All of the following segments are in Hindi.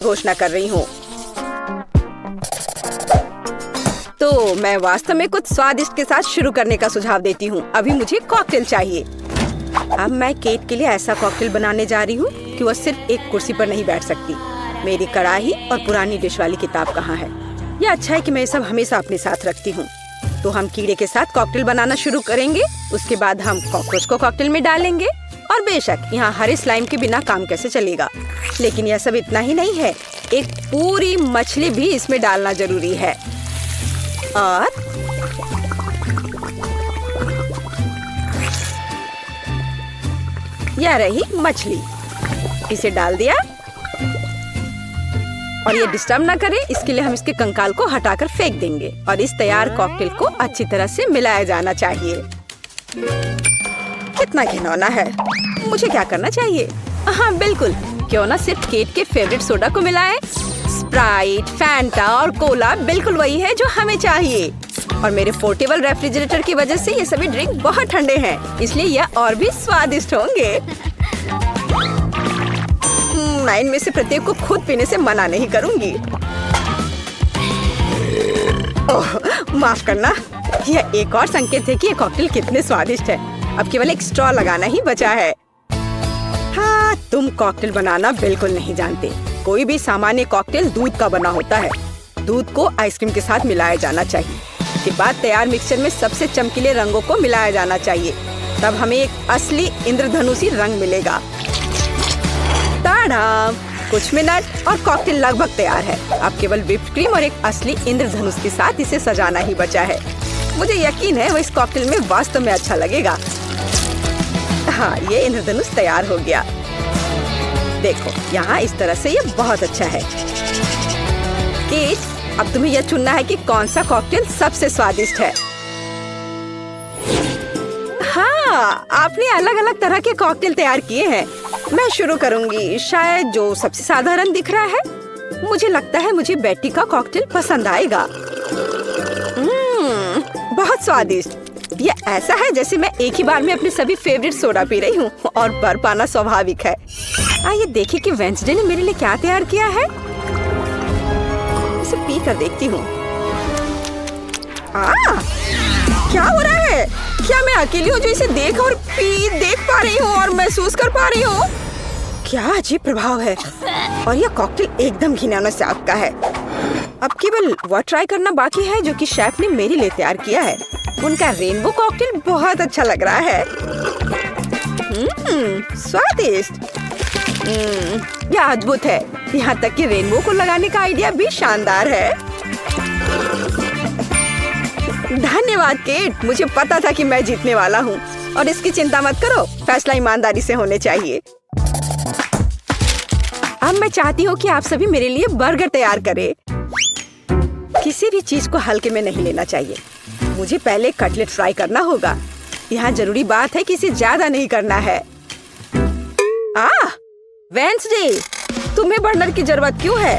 घोषणा कर रही हूँ। तो मैं वास्तव में कुछ स्वादिष्ट के साथ शुरू करने का सुझाव देती हूँ। अभी मुझे कॉकटेल चाहिए। अब मैं केट के लिए ऐसा कॉकटेल बनाने जा रही हूँ कि वो सिर्फ एक कुर्सी पर नहीं बैठ सकती। मेरी कढ़ाई और पुरानी डिश वाली किताब कहाँ है? यह अच्छा है कि मैं ये सब हमेशा अपने साथ रखती हूँ। तो हम कीड़े के साथ कॉकटेल बनाना शुरू करेंगे। उसके बाद हम कॉकरोच को कॉकटेल में डालेंगे। और बेशक यहाँ हरे स्लाइम के बिना काम कैसे चलेगा। लेकिन यह सब इतना ही नहीं है, एक पूरी मछली भी इसमें डालना जरूरी है। और यह रही मछली, इसे डाल दिया। और ये डिस्टर्ब ना करे इसके लिए हम इसके कंकाल को हटाकर फेंक देंगे। और इस तैयार कॉकटेल को अच्छी तरह से मिलाया जाना चाहिए। कितना घिनौना है। मुझे क्या करना चाहिए? हाँ बिल्कुल, क्यों ना सिर्फ केट के फेवरेट सोडा को मिलाएं। स्प्राइट, फैंटा और कोला बिल्कुल वही है जो हमें चाहिए। और मेरे पोर्टेबल रेफ्रिजरेटर की वजह से ये सभी ड्रिंक बहुत ठंडे हैं, इसलिए यह और भी स्वादिष्ट होंगे। मैं इनमें से प्रत्येक को खुद पीने से मना नहीं करूंगी। ओह, माफ करना। यह एक और संकेत है कि ये कॉकटेल कितने स्वादिष्ट है। अब केवल एक स्ट्रॉ लगाना ही बचा है। हाँ, तुम कॉकटेल बनाना बिल्कुल नहीं जानते। कोई भी सामान्य कॉकटेल दूध का बना होता है। दूध को आइसक्रीम के साथ मिलाया जाना चाहिए। उसके बाद तैयार मिक्सचर में सबसे चमकीले रंगों को मिलाया जाना चाहिए। तब हमें एक असली इंद्रधनुषी रंग मिलेगा। ताड़ा! कुछ मिनट और कॉकटेल लगभग तैयार है। अब केवल व्हिप्ड क्रीम और एक असली इंद्रधनुष के साथ इसे सजाना ही बचा है। मुझे यकीन है वो इस कॉकटेल में वास्तव में अच्छा लगेगा। हाँ, ये इंद्रधनुष तैयार हो गया। देखो, यहाँ इस तरह से ये बहुत अच्छा है। केट, अब तुम्हें यह चुनना है कि कौन सा कॉकटेल सबसे स्वादिष्ट है। हाँ, आपने अलग अलग तरह के कॉकटेल तैयार किए हैं। मैं शुरू करूंगी, शायद जो सबसे साधारण दिख रहा है। मुझे लगता है मुझे बेटी का कॉकटेल पसंद आएगा। बहुत स्वादिष्ट। यह ऐसा है जैसे मैं एक ही बार में अपने सभी फेवरेट सोडा पी रही हूँ। और भर पाना स्वाभाविक है। आइए देखिए कि वेंसडे ने मेरे लिए क्या तैयार किया है। इसे पी कर देखती हूँ। क्या हो रहा है? क्या मैं अकेली हूँ जो इसे देख पा रही हूँ और महसूस कर पा रही हूँ? क्या अजीब प्रभाव है। और यह कॉकटेल एकदम घिनौना स्वाद का है। अब केवल वह ट्राई करना बाकी है जो कि शेफ ने मेरे लिए तैयार किया है। उनका रेनबो कॉकटेल बहुत अच्छा लग रहा है। स्वादिष्ट। यह अद्भुत है। यहाँ तक कि रेनबो को लगाने का आइडिया भी शानदार है। धन्यवाद केट, मुझे पता था कि मैं जीतने वाला हूँ। और इसकी चिंता मत करो, फैसला ईमानदारी से होने चाहिए। अब मैं चाहती हूँ कि आप सभी मेरे लिए बर्गर तैयार करें। किसी भी चीज को हल्के में नहीं लेना चाहिए। मुझे पहले कटलेट फ्राई करना होगा। यहाँ जरूरी बात है कि इसे ज्यादा नहीं करना है। वेंसडे, तुम्हें बर्नर की जरूरत क्यों है?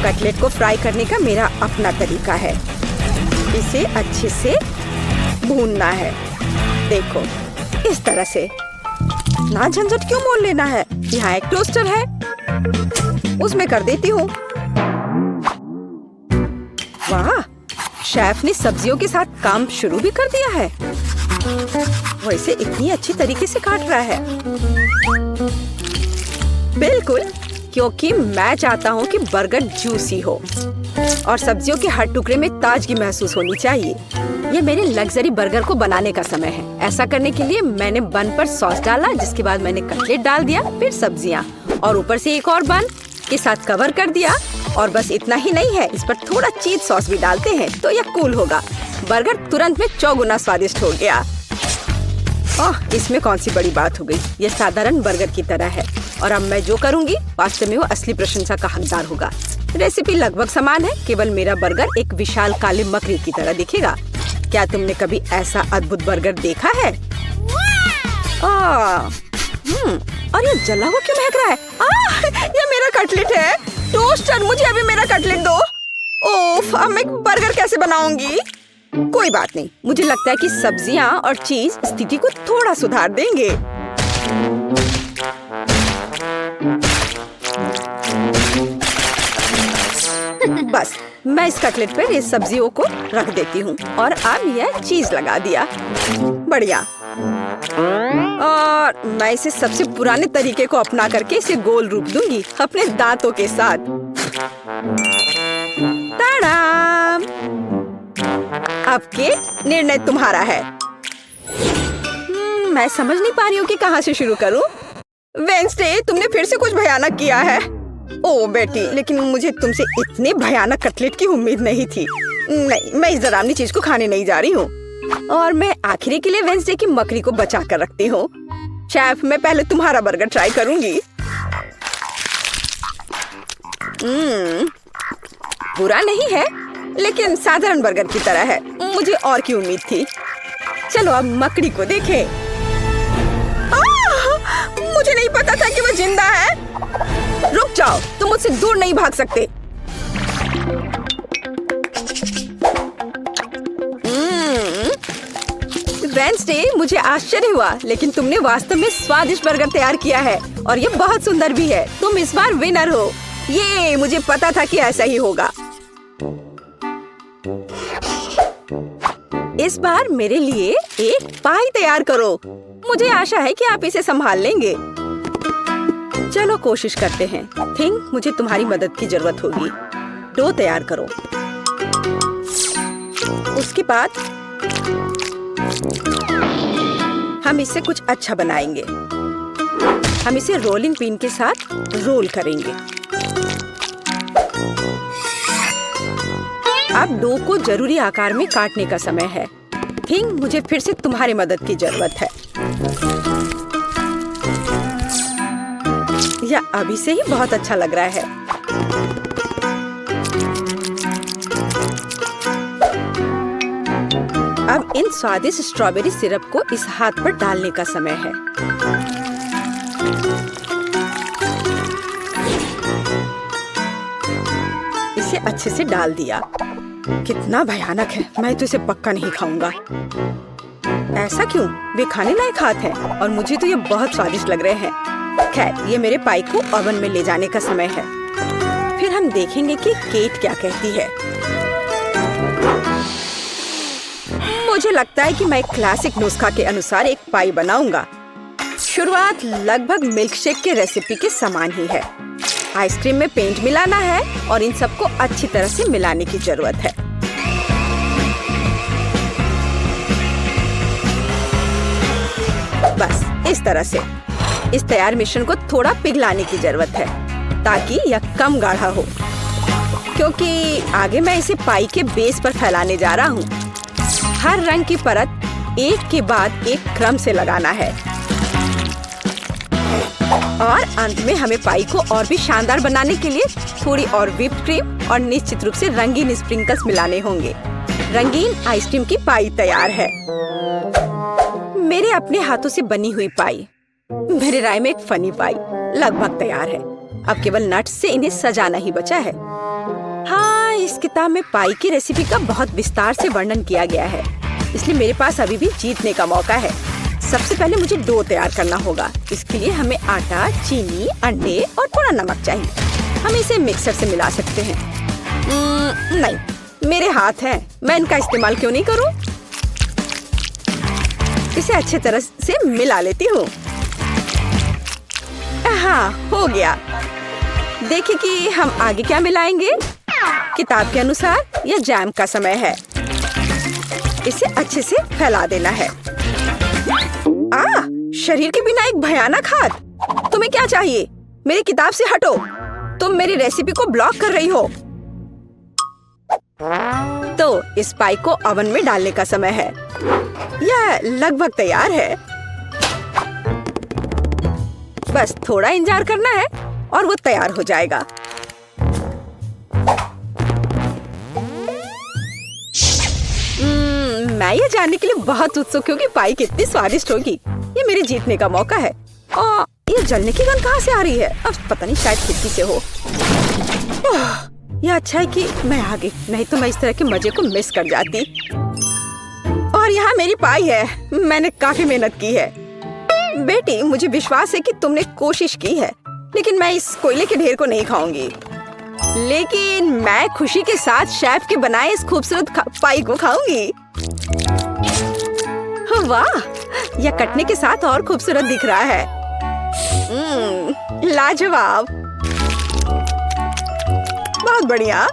कटलेट को फ्राई करने का मेरा अपना तरीका है। इसे अच्छे से भूनना है। देखो, इस तरह से। ना झंझट क्यों मोल लेना है? यहाँ एक टोस्टर है, उसमें कर देती हूँ। वाह, शेफ ने सब्जियों के साथ काम शुरू भी कर दिया है। वो इसे इतनी अच्छी तरीके से काट रहा है। बिल्कुल, क्योंकि मैं चाहता हूँ कि बर्गर जूसी हो और सब्जियों के हर टुकड़े में ताजगी महसूस होनी चाहिए। ये मेरे लग्जरी बर्गर को बनाने का समय है। ऐसा करने के लिए मैंने बन पर सॉस डाला, जिसके बाद मैंने कटलेट डाल दिया, फिर सब्जियाँ और ऊपर से एक और बन के साथ कवर कर दिया। और बस इतना ही नहीं है, इस पर थोड़ा चीज सॉस भी डालते हैं तो यह कूल होगा। बर्गर तुरंत में 4 गुना स्वादिष्ट हो गया। ओह, इसमें कौन सी बड़ी बात हो गई। यह साधारण बर्गर की तरह है और अब मैं जो करूँगी वास्तव में वो असली प्रशंसा का हकदार होगा। रेसिपी लगभग समान है, केवल मेरा बर्गर एक विशाल काले मकड़ी की तरह दिखेगा। क्या तुमने कभी ऐसा अद्भुत बर्गर देखा है? और ये जला हुआ क्यों महक रहा है? ये मेरा कटलेट है। टोस्टर, मुझे अभी मेरा कटलेट दो। ओफ, अब मैं बर्गर कैसे बनाऊंगी? कोई बात नहीं, मुझे लगता है कि सब्जियां और चीज स्थिति को थोड़ा सुधार देंगे। बस मैं इस कटलेट पर इस सब्जियों को रख देती हूँ और अब यह चीज लगा दिया। बढ़िया। और मैं इसे सबसे पुराने तरीके को अपना करके इसे गोल रूप दूंगी अपने दांतों के साथ। ताड़ाम! अब के निर्णय तुम्हारा है। मैं समझ नहीं पा रही हूँ कि कहाँ से शुरू करूँ। वेंसडे, तुमने फिर से कुछ भयानक किया है। ओह बेटी, लेकिन मुझे तुमसे इतने भयानक कटलेट की उम्मीद नहीं थी। नहीं, मैं इस डरावनी चीज को खाने नहीं जा रही हूँ। और मैं आखिरी के लिए वेंसडे की मकड़ी को बचा कर रखती हूँ। शेफ, मैं पहले तुम्हारा बर्गर ट्राई करूंगी। बुरा नहीं है, लेकिन साधारण बर्गर की तरह है। मुझे और की उम्मीद थी। चलो अब मकड़ी को देखें। मुझे नहीं पता था कि वो जिंदा है। रुक जाओ, तुम मुझसे दूर नहीं भाग सकते। वेंसडे, मुझे आश्चर्य हुआ, लेकिन तुमने वास्तव में स्वादिष्ट बर्गर तैयार किया है और ये बहुत सुंदर भी है। तुम इस बार विनर हो। ये मुझे पता था कि ऐसा ही होगा। इस बार मेरे लिए एक पाई तैयार करो। मुझे आशा है कि आप इसे संभाल लेंगे। चलो कोशिश करते हैं। थिंक मुझे तुम्हारी मदद की जरूरत होगी। डो तैयार करो। उसके बाद हम इससे कुछ अच्छा बनाएंगे। हम इसे रोलिंग पिन के साथ रोल करेंगे। अब डो को जरूरी आकार में काटने का समय है। थिंक मुझे फिर से तुम्हारी मदद की जरूरत है। यह अभी से ही बहुत अच्छा लग रहा है। अब इन स्वादिष्ट स्ट्रॉबेरी सिरप को इस हाथ पर डालने का समय है। इसे अच्छे से डाल दिया। कितना भयानक है। मैं तो इसे पक्का नहीं खाऊंगा। ऐसा क्यों? वे खाने लायक हाथ हैं और मुझे तो ये बहुत स्वादिष्ट लग रहे हैं। खैर, ये मेरे पाई को ओवन में ले जाने का समय है। फिर हम देखेंगे कि केट क्या कहती है। मुझे लगता है कि मैं क्लासिक नुस्खा के अनुसार एक पाई बनाऊंगा। शुरुआत लगभग मिल्कशेक के रेसिपी के समान ही है। आइसक्रीम में पेंट मिलाना है और इन सबको अच्छी तरह से मिलाने की जरूरत है। बस इस तरह से। इस तैयार मिश्रण को थोड़ा पिघलाने की जरूरत है ताकि यह कम गाढ़ा हो, क्योंकि आगे मैं इसे पाई के बेस पर फैलाने जा रहा हूँ। हर रंग की परत एक के बाद एक क्रम से लगाना है और अंत में हमें पाई को और भी शानदार बनाने के लिए थोड़ी और व्हिप्ड क्रीम और निश्चित रूप से रंगीन स्प्रिंकल्स मिलाने होंगे। रंगीन आइसक्रीम की पाई तैयार है। मेरे अपने हाथों से बनी हुई पाई, मेरे राय में एक फनी पाई लगभग तैयार है। अब केवल नट्स से इन्हें सजाना ही बचा है। हाँ, इस किताब में पाई की रेसिपी का बहुत विस्तार से वर्णन किया गया है, इसलिए मेरे पास अभी भी जीतने का मौका है। सबसे पहले मुझे डो तैयार करना होगा। इसके लिए हमें आटा, चीनी, अंडे और थोड़ा नमक चाहिए। हम इसे मिक्सर से मिला सकते हैं। नहीं, मेरे हाथ हैं, मैं इनका इस्तेमाल क्यों नहीं करूं? इसे अच्छी तरह से मिला लेती हूँ। हाँ, हो गया। देखिए कि हम आगे क्या मिलाएंगे। किताब के अनुसार यह जैम का समय है। इसे अच्छे से फैला देना है। शरीर के बिना एक भयानक हाथ। तुम्हें क्या चाहिए? मेरी किताब से हटो। तुम मेरी रेसिपी को ब्लॉक कर रही हो। तो इस पाई को ओवन में डालने का समय है। यह लगभग तैयार है। बस थोड़ा इंतजार करना है और वो तैयार हो जाएगा। मैं ये जानने के लिए बहुत उत्सुक हूँ कि पाई कितनी स्वादिष्ट होगी। ये मेरे जीतने का मौका है। और ये जलने की गंध कहाँ से आ रही है? अब पता नहीं, शायद खिड़की से हो। यह अच्छा है कि मैं आ गई, नहीं तो मैं इस तरह के मजे को मिस कर जाती। और यहाँ मेरी पाई है। मैंने काफी मेहनत की है। बेटी, मुझे विश्वास है कि तुमने कोशिश की है, लेकिन मैं इस कोयले के ढेर को नहीं खाऊंगी। लेकिन मैं खुशी के साथ शेफ के बनाए इस खूबसूरत पाई को खाऊंगी। वाह, यह कटने के साथ और खूबसूरत दिख रहा है। लाजवाब, बहुत बढ़िया।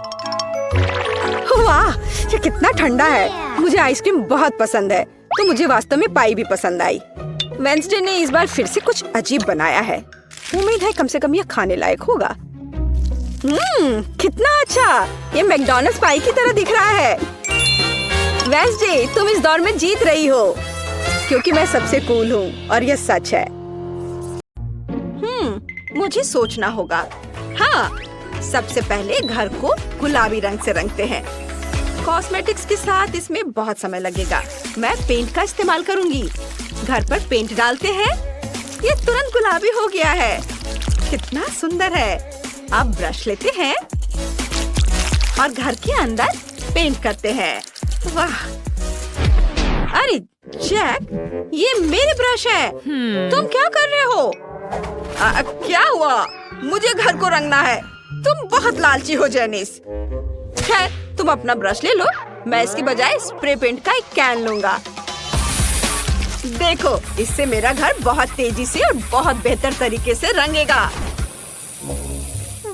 वाह, ये कितना ठंडा है। मुझे आइसक्रीम बहुत पसंद है, तो मुझे वास्तव में पाई भी पसंद आई। वेंसडे ने इस बार फिर से कुछ अजीब बनाया है। उम्मीद है कम से कम यह खाने लायक होगा। कितना अच्छा, ये मैकडॉनल्ड्स पाई की तरह दिख रहा है। वेंसडे, तुम इस दौर में जीत रही हो, क्योंकि मैं सबसे कूल हूँ और यह सच है। मुझे सोचना होगा। हाँ, सबसे पहले घर को गुलाबी रंग से रंगते हैं। कॉस्मेटिक्स के साथ इसमें बहुत समय लगेगा। मैं पेंट का इस्तेमाल करूंगी। घर पर पेंट डालते हैं। ये तुरंत गुलाबी हो गया है। कितना सुंदर है। अब ब्रश लेते हैं और घर के अंदर पेंट करते हैं। वाह! अरे जैक, ये मेरे ब्रश है। तुम क्या कर रहे हो? क्या हुआ? मुझे घर को रंगना है। तुम बहुत लालची हो जेनिस। खैर, तुम अपना ब्रश ले लो। मैं इसके बजाय स्प्रे पेंट का एक कैन लूंगा। देखो, इससे मेरा घर बहुत तेजी से और बहुत बेहतर तरीके से रंगेगा।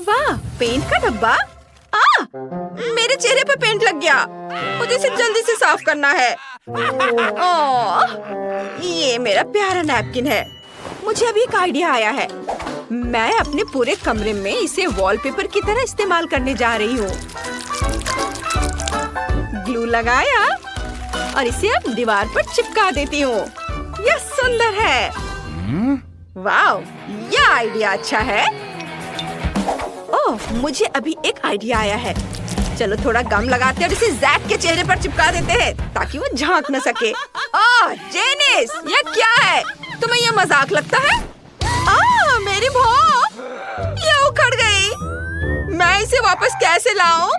वाह, पेंट का डब्बा। मेरे चेहरे पे पेंट लग गया। मुझे इसे जल्दी से साफ करना है। ये मेरा प्यारा नैपकिन है। मुझे अभी एक आइडिया आया है। मैं अपने पूरे कमरे में इसे वॉलपेपर की तरह इस्तेमाल करने जा रही हूँ। ग्लू लगाया और इसे अब दीवार पर चिपका देती हूँ। यह सुंदर है। वाह, यह आइडिया अच्छा है। ओह, मुझे अभी एक आइडिया आया है। चलो थोड़ा गम लगाते हैं और इसे जैक के चेहरे पर चिपका देते हैं ताकि वो झांक न सके। ओह जेनिस, ये क्या है? तुम्हें ये मजाक लगता है? मेरी भौं! ये उखड़ गई। मैं इसे वापस कैसे लाऊं?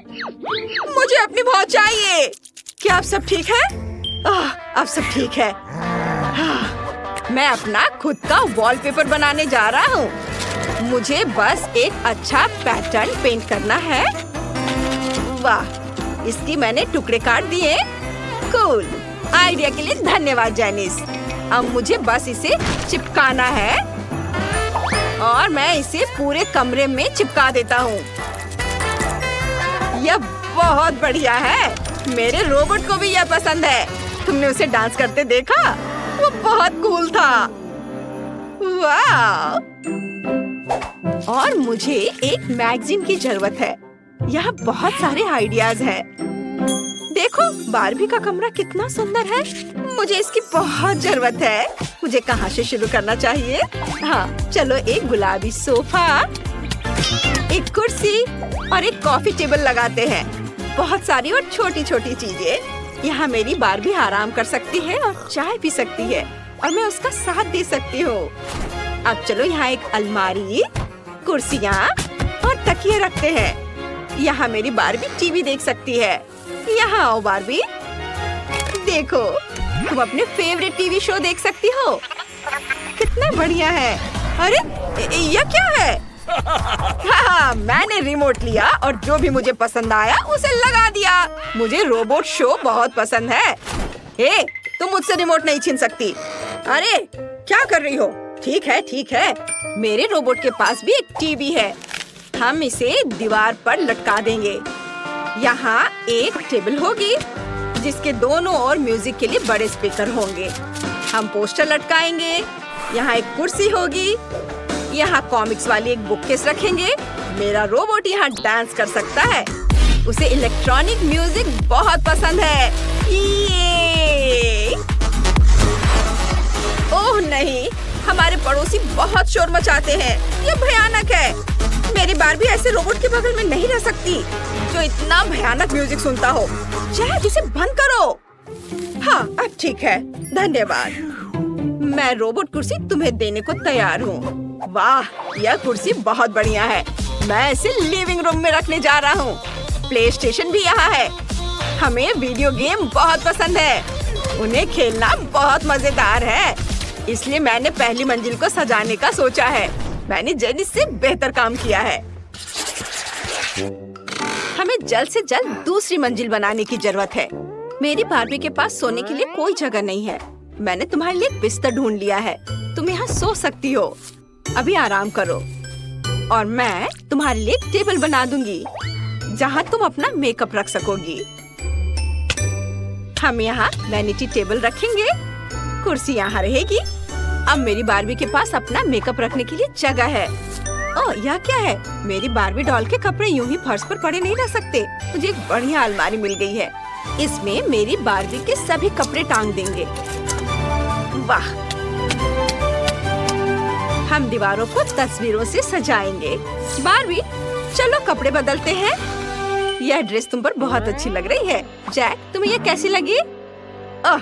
मुझे अपनी भौं चाहिए। क्या अब सब ठीक है? अब सब ठीक है। मैं अपना खुद का वॉलपेपर बनाने जा रहा हूँ। मुझे बस एक अच्छा पैटर्न पेंट करना है। वाह, इसकी मैंने टुकड़े काट दिए। कूल, आइडिया के लिए धन्यवाद जेनिस। अब मुझे बस इसे चिपकाना है और मैं इसे पूरे कमरे में चिपका देता हूँ। यह बहुत बढ़िया है। मेरे रोबोट को भी यह पसंद है। तुमने उसे डांस करते देखा? वो बहुत कूल था। वाह! और मुझे एक मैगजीन की जरूरत है। यहाँ बहुत सारे आइडियाज हैं। देखो, बारबी का कमरा कितना सुंदर है। मुझे इसकी बहुत जरूरत है। मुझे कहाँ से शुरू करना चाहिए? हाँ, चलो एक गुलाबी सोफा, एक कुर्सी और एक कॉफी टेबल लगाते हैं। बहुत सारी और छोटी छोटी चीजें। यहाँ मेरी बारबी आराम कर सकती है और चाय पी सकती है और मैं उसका साथ दे सकती हूँ। अब चलो यहाँ एक अलमारी, कुर्सियाँ और तकिए रखते हैं। यहाँ मेरी बारबी टीवी देख सकती है। यहाँ आओ बारबी, देखो, तुम अपने फेवरेट टीवी शो देख सकती हो। कितना बढ़िया है। अरे यह क्या है? हाँ, मैंने रिमोट लिया और जो भी मुझे पसंद आया उसे लगा दिया। मुझे रोबोट शो बहुत पसंद है। हे, तुम मुझसे रिमोट नहीं छीन सकती। अरे क्या कर रही हो? ठीक है, ठीक है। मेरे रोबोट के पास भी एक टीवी है। हम इसे दीवार पर लटका देंगे। यहाँ एक टेबल होगी जिसके दोनों ओर म्यूजिक के लिए बड़े स्पीकर होंगे। हम पोस्टर लटकाएंगे। यहाँ एक कुर्सी होगी। यहाँ कॉमिक्स वाली एक बुककेस रखेंगे। मेरा रोबोट यहाँ डांस कर सकता है। उसे इलेक्ट्रॉनिक म्यूजिक बहुत पसंद है। ये! ओह नहीं, हमारे पड़ोसी बहुत शोर मचाते हैं। ये भयानक है। मेरी बारबी ऐसे रोबोट के बगल में नहीं रह सकती जो इतना भयानक म्यूजिक सुनता हो। जैक, इसे बंद करो। हाँ, अब ठीक है, धन्यवाद। मैं रोबोट कुर्सी तुम्हें देने को तैयार हूँ। वाह, यह कुर्सी बहुत बढ़िया है। मैं इसे लिविंग रूम में रखने जा रहा हूँ। प्ले स्टेशन भी यहाँ है। हमें वीडियो गेम बहुत पसंद है। उन्हें खेलना बहुत मजेदार है। इसलिए मैंने पहली मंजिल को सजाने का सोचा है। मैंने जेनिस से बेहतर काम किया है। हमें जल्द से जल्द दूसरी मंजिल बनाने की जरूरत है। मेरी बार्बी के पास सोने के लिए कोई जगह नहीं है। मैंने तुम्हारे लिए एक बिस्तर ढूंढ लिया है। तुम यहाँ सो सकती हो। अभी आराम करो और मैं तुम्हारे लिए एक टेबल बना दूंगी जहाँ तुम अपना मेकअप रख सकोगी। हम यहाँ वैनिटी टेबल रखेंगे, कुर्सी यहाँ रहेगी। अब मेरी बार्बी के पास अपना मेकअप रखने के लिए जगह है। ओह, यह क्या है? मेरी बार्बी डॉल के कपड़े यूं ही फर्श पर पड़े नहीं रह सकते। मुझे एक बढ़िया अलमारी मिल गई है। इसमें मेरी बार्बी के सभी कपड़े टांग देंगे। वाह! हम दीवारों को तस्वीरों से सजाएंगे। बार्बी, चलो कपड़े बदलते हैं। यह ड्रेस तुम पर बहुत अच्छी लग रही है। जैक, तुम्हें यह कैसी लगी? ओह,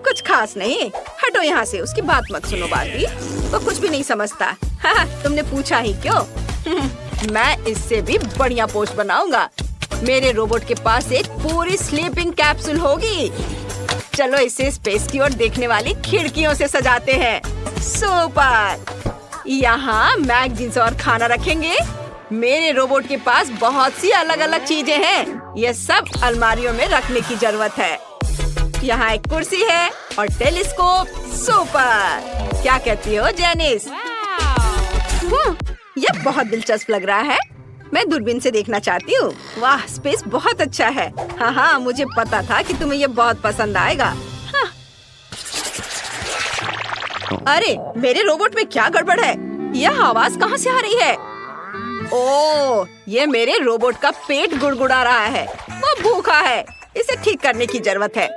कुछ खास नहीं। हटो यहाँ से, उसकी बात मत सुनो बार्बी, वो कुछ भी नहीं समझता। हाँ, तुमने पूछा ही क्यों? मैं इससे भी बढ़िया पोस्ट बनाऊंगा। मेरे रोबोट के पास एक पूरी स्लीपिंग कैप्सूल होगी। चलो इसे स्पेस की ओर देखने वाली खिड़कियों से सजाते हैं। सुपर! यहाँ मैगजीन्स और खाना रखेंगे। मेरे रोबोट के पास बहुत सी अलग अलग चीजें हैं। ये सब अलमारियों में रखने की जरूरत है। यहाँ एक कुर्सी है और टेलीस्कोप। सुपर! क्या कहती हो जेनिस? यह बहुत दिलचस्प लग रहा है। मैं दूरबीन से देखना चाहती हूँ। वाह, स्पेस बहुत अच्छा है। हाँ, मुझे पता था कि तुम्हें यह बहुत पसंद आएगा। हाँ। अरे, मेरे रोबोट में क्या गड़बड़ है? यह आवाज कहाँ से आ रही है? ओह, ये मेरे रोबोट का पेट गुड़गुड़ा रहा है। वो भूखा है। इसे ठीक करने की जरूरत है।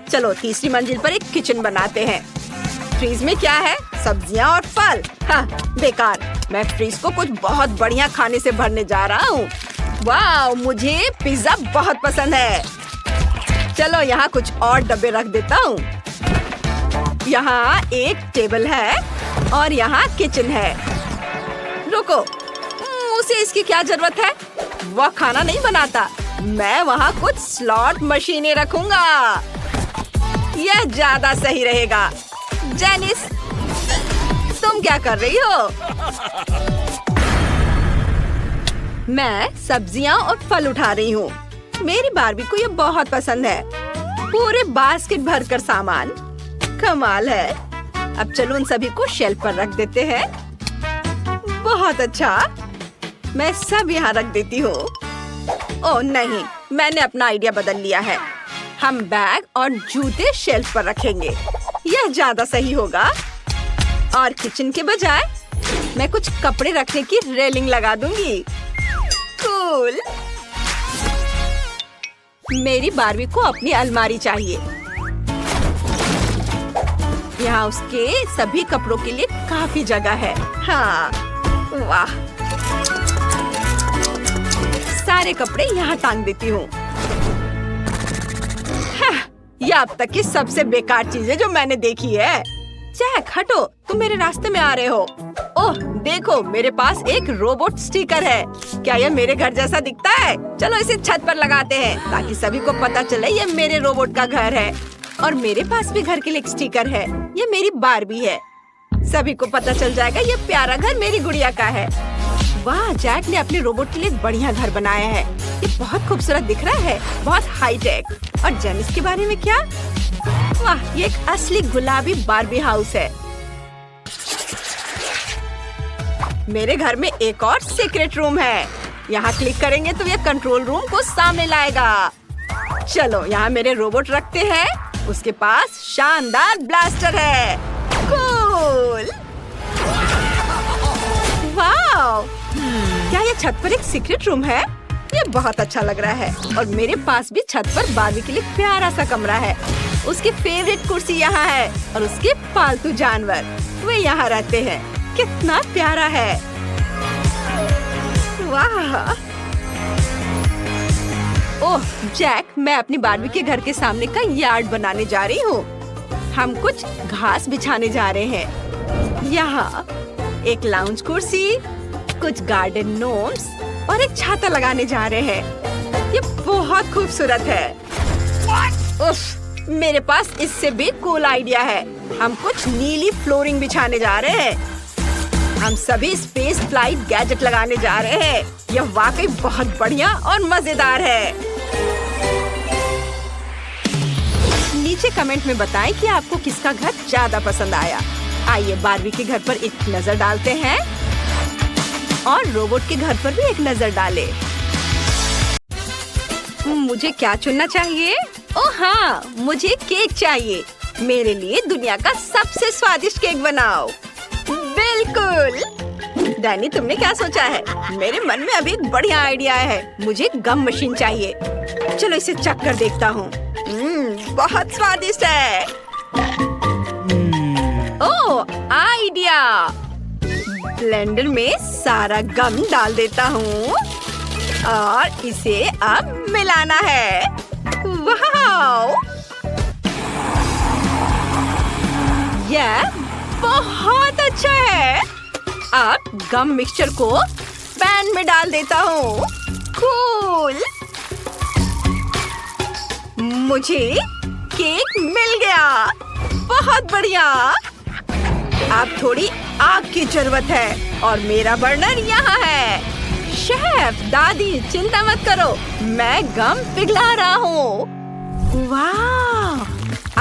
चलो तीसरी मंजिल पर एक किचन बनाते हैं। फ्रीज में क्या है? सब्जियां और फल। हाँ, बेकार। मैं फ्रीज को कुछ बहुत बढ़िया खाने से भरने जा रहा हूँ। वाह, मुझे पिज्जा बहुत पसंद है। चलो यहाँ कुछ और डब्बे रख देता हूँ। यहाँ एक टेबल है और यहाँ किचन है। रुको, उसे इसकी क्या जरूरत है? वह खाना नहीं बनाता। मैं वहाँ कुछ स्लॉट मशीनें रखूंगा। यह ज्यादा सही रहेगा। जेनिस, तुम क्या कर रही हो? मैं सब्जियां और फल उठा रही हूँ। मेरी बार्बी को ये बहुत पसंद है। पूरे बास्केट भरकर सामान। कमाल है। अब चलो उन सभी को शेल्फ पर रख देते हैं। बहुत अच्छा। मैं सब यहाँ रख देती हूँ। ओह नहीं, मैंने अपना आइडिया बदल लिया है। हम बैग और जूते शेल्फ पर रखेंगे। यह ज्यादा सही होगा। और किचन के बजाय मैं कुछ कपड़े रखने की रेलिंग लगा दूंगी। कूल! मेरी बार्बी को अपनी अलमारी चाहिए। यहाँ उसके सभी कपड़ों के लिए काफी जगह है। हाँ, वाह! सारे कपड़े यहाँ टांग देती हूँ। यह अब तक की सबसे बेकार चीज है जो मैंने देखी है। जैक, हटो, तुम मेरे रास्ते में आ रहे हो। ओह, देखो, मेरे पास एक रोबोट स्टिकर है। क्या यह मेरे घर जैसा दिखता है? चलो इसे छत पर लगाते हैं ताकि सभी को पता चले ये मेरे रोबोट का घर है। और मेरे पास भी घर के लिए एक स्टिकर है। ये मेरी बार्बी है। सभी को पता चल जाएगा ये प्यारा घर मेरी गुड़िया का है। वाह, जैक ने अपने रोबोट के लिए एक बढ़िया घर बनाया है। ये बहुत खूबसूरत दिख रहा है, बहुत हाईटेक। और जेनिस के बारे में क्या? वाह, ये एक असली गुलाबी बार्बी हाउस है। मेरे घर में एक और सीक्रेट रूम है। यहाँ क्लिक करेंगे तो ये कंट्रोल रूम को सामने लाएगा। चलो यहाँ मेरे रोबोट रखते हैं। उसके पास शानदार ब्लास्टर है। कूल! वाह! क्या ये छत पर एक सीक्रेट रूम है? ये बहुत अच्छा लग रहा है। और मेरे पास भी छत पर बार्बी के लिए प्यारा सा कमरा है। उसकी फेवरेट कुर्सी यहाँ है और उसके पालतू जानवर वे यहाँ रहते हैं। कितना प्यारा है। वाह! ओह जैक, मैं अपनी बार्बी के घर के सामने का यार्ड बनाने जा रही हूँ। हम कुछ घास बिछाने जा रहे हैं। यहाँ एक लाउंज कुर्सी, कुछ गार्डन नोम्स और एक छाता लगाने जा रहे हैं। ये बहुत खूबसूरत है। उफ, मेरे पास इससे भी कूल आइडिया है। हम कुछ नीली फ्लोरिंग बिछाने जा रहे हैं। हम सभी स्पेस फ्लाइट गैजेट लगाने जा रहे हैं। यह वाकई बहुत बढ़िया और मजेदार है। नीचे कमेंट में बताएं कि आपको किसका घर ज्यादा पसंद आया। आइए बार्बी के घर पर एक नजर डालते हैं और रोबोट के घर पर भी एक नजर डालें। मुझे क्या चुनना चाहिए? ओह हाँ, मुझे केक चाहिए। मेरे लिए दुनिया का सबसे स्वादिष्ट केक बनाओ। बिल्कुल। डैनी, तुमने क्या सोचा है? मेरे मन में अभी एक बढ़िया आइडिया है। मुझे गम मशीन चाहिए। चलो इसे चख कर देखता हूँ। बहुत स्वादिष्ट है। ओह, आइडिया। ब्लेंडर में सारा गम डाल देता हूँ और इसे अब मिलाना है। वाह! यह बहुत अच्छा है। अब गम मिक्सचर को पैन में डाल देता हूँ। कूल! मुझे केक मिल गया। बहुत बढ़िया। अब थोड़ी आग की जरूरत है और मेरा बर्नर यहाँ है। शेफ, दादी, चिंता मत करो, मैं गम पिघला रहा हूँ। वाह!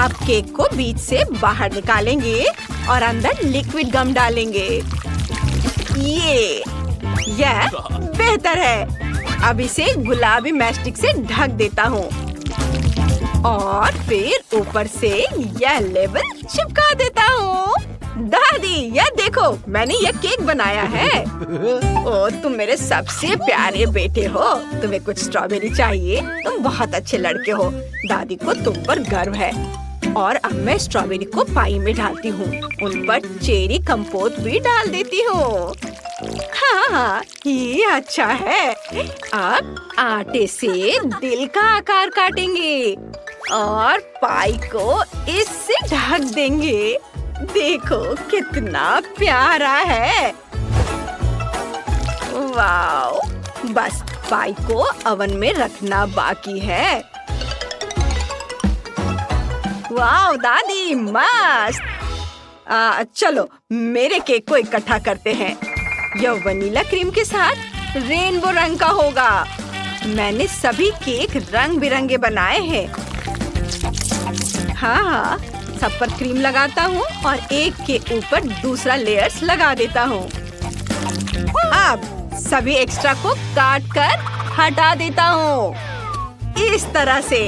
अब केक को बीच से बाहर निकालेंगे और अंदर लिक्विड गम डालेंगे। यह बेहतर है। अब इसे गुलाबी मैस्टिक से ढक देता हूँ और फिर ऊपर से यह लेबल चिपका देता हूँ। दादी, यह देखो, मैंने यह केक बनाया है। ओ, तुम मेरे सबसे प्यारे बेटे हो। तुम्हें कुछ स्ट्रॉबेरी चाहिए? तुम बहुत अच्छे लड़के हो। दादी को तुम पर गर्व है। और अब मैं स्ट्रॉबेरी को पाई में डालती हूँ। उन पर चेरी कंपोट भी डाल देती हूँ। हाँ, ये अच्छा है। अब आटे से दिल का आकार काटेंगे और पाई को इससे ढक देंगे। देखो कितना प्यारा है। वाव! बस पाई को अवन में रखना बाकी है। वाव दादी, मस्त! चलो मेरे केक को इकट्ठा करते हैं। यह वनीला क्रीम के साथ रेनबो रंग का होगा। मैंने सभी केक रंग बिरंगे बनाए हैं। हाँ, सब पर क्रीम लगाता हूँ और एक के ऊपर दूसरा लेयर्स लगा देता हूँ। अब सभी एक्स्ट्रा को काट कर हटा देता हूँ इस तरह से।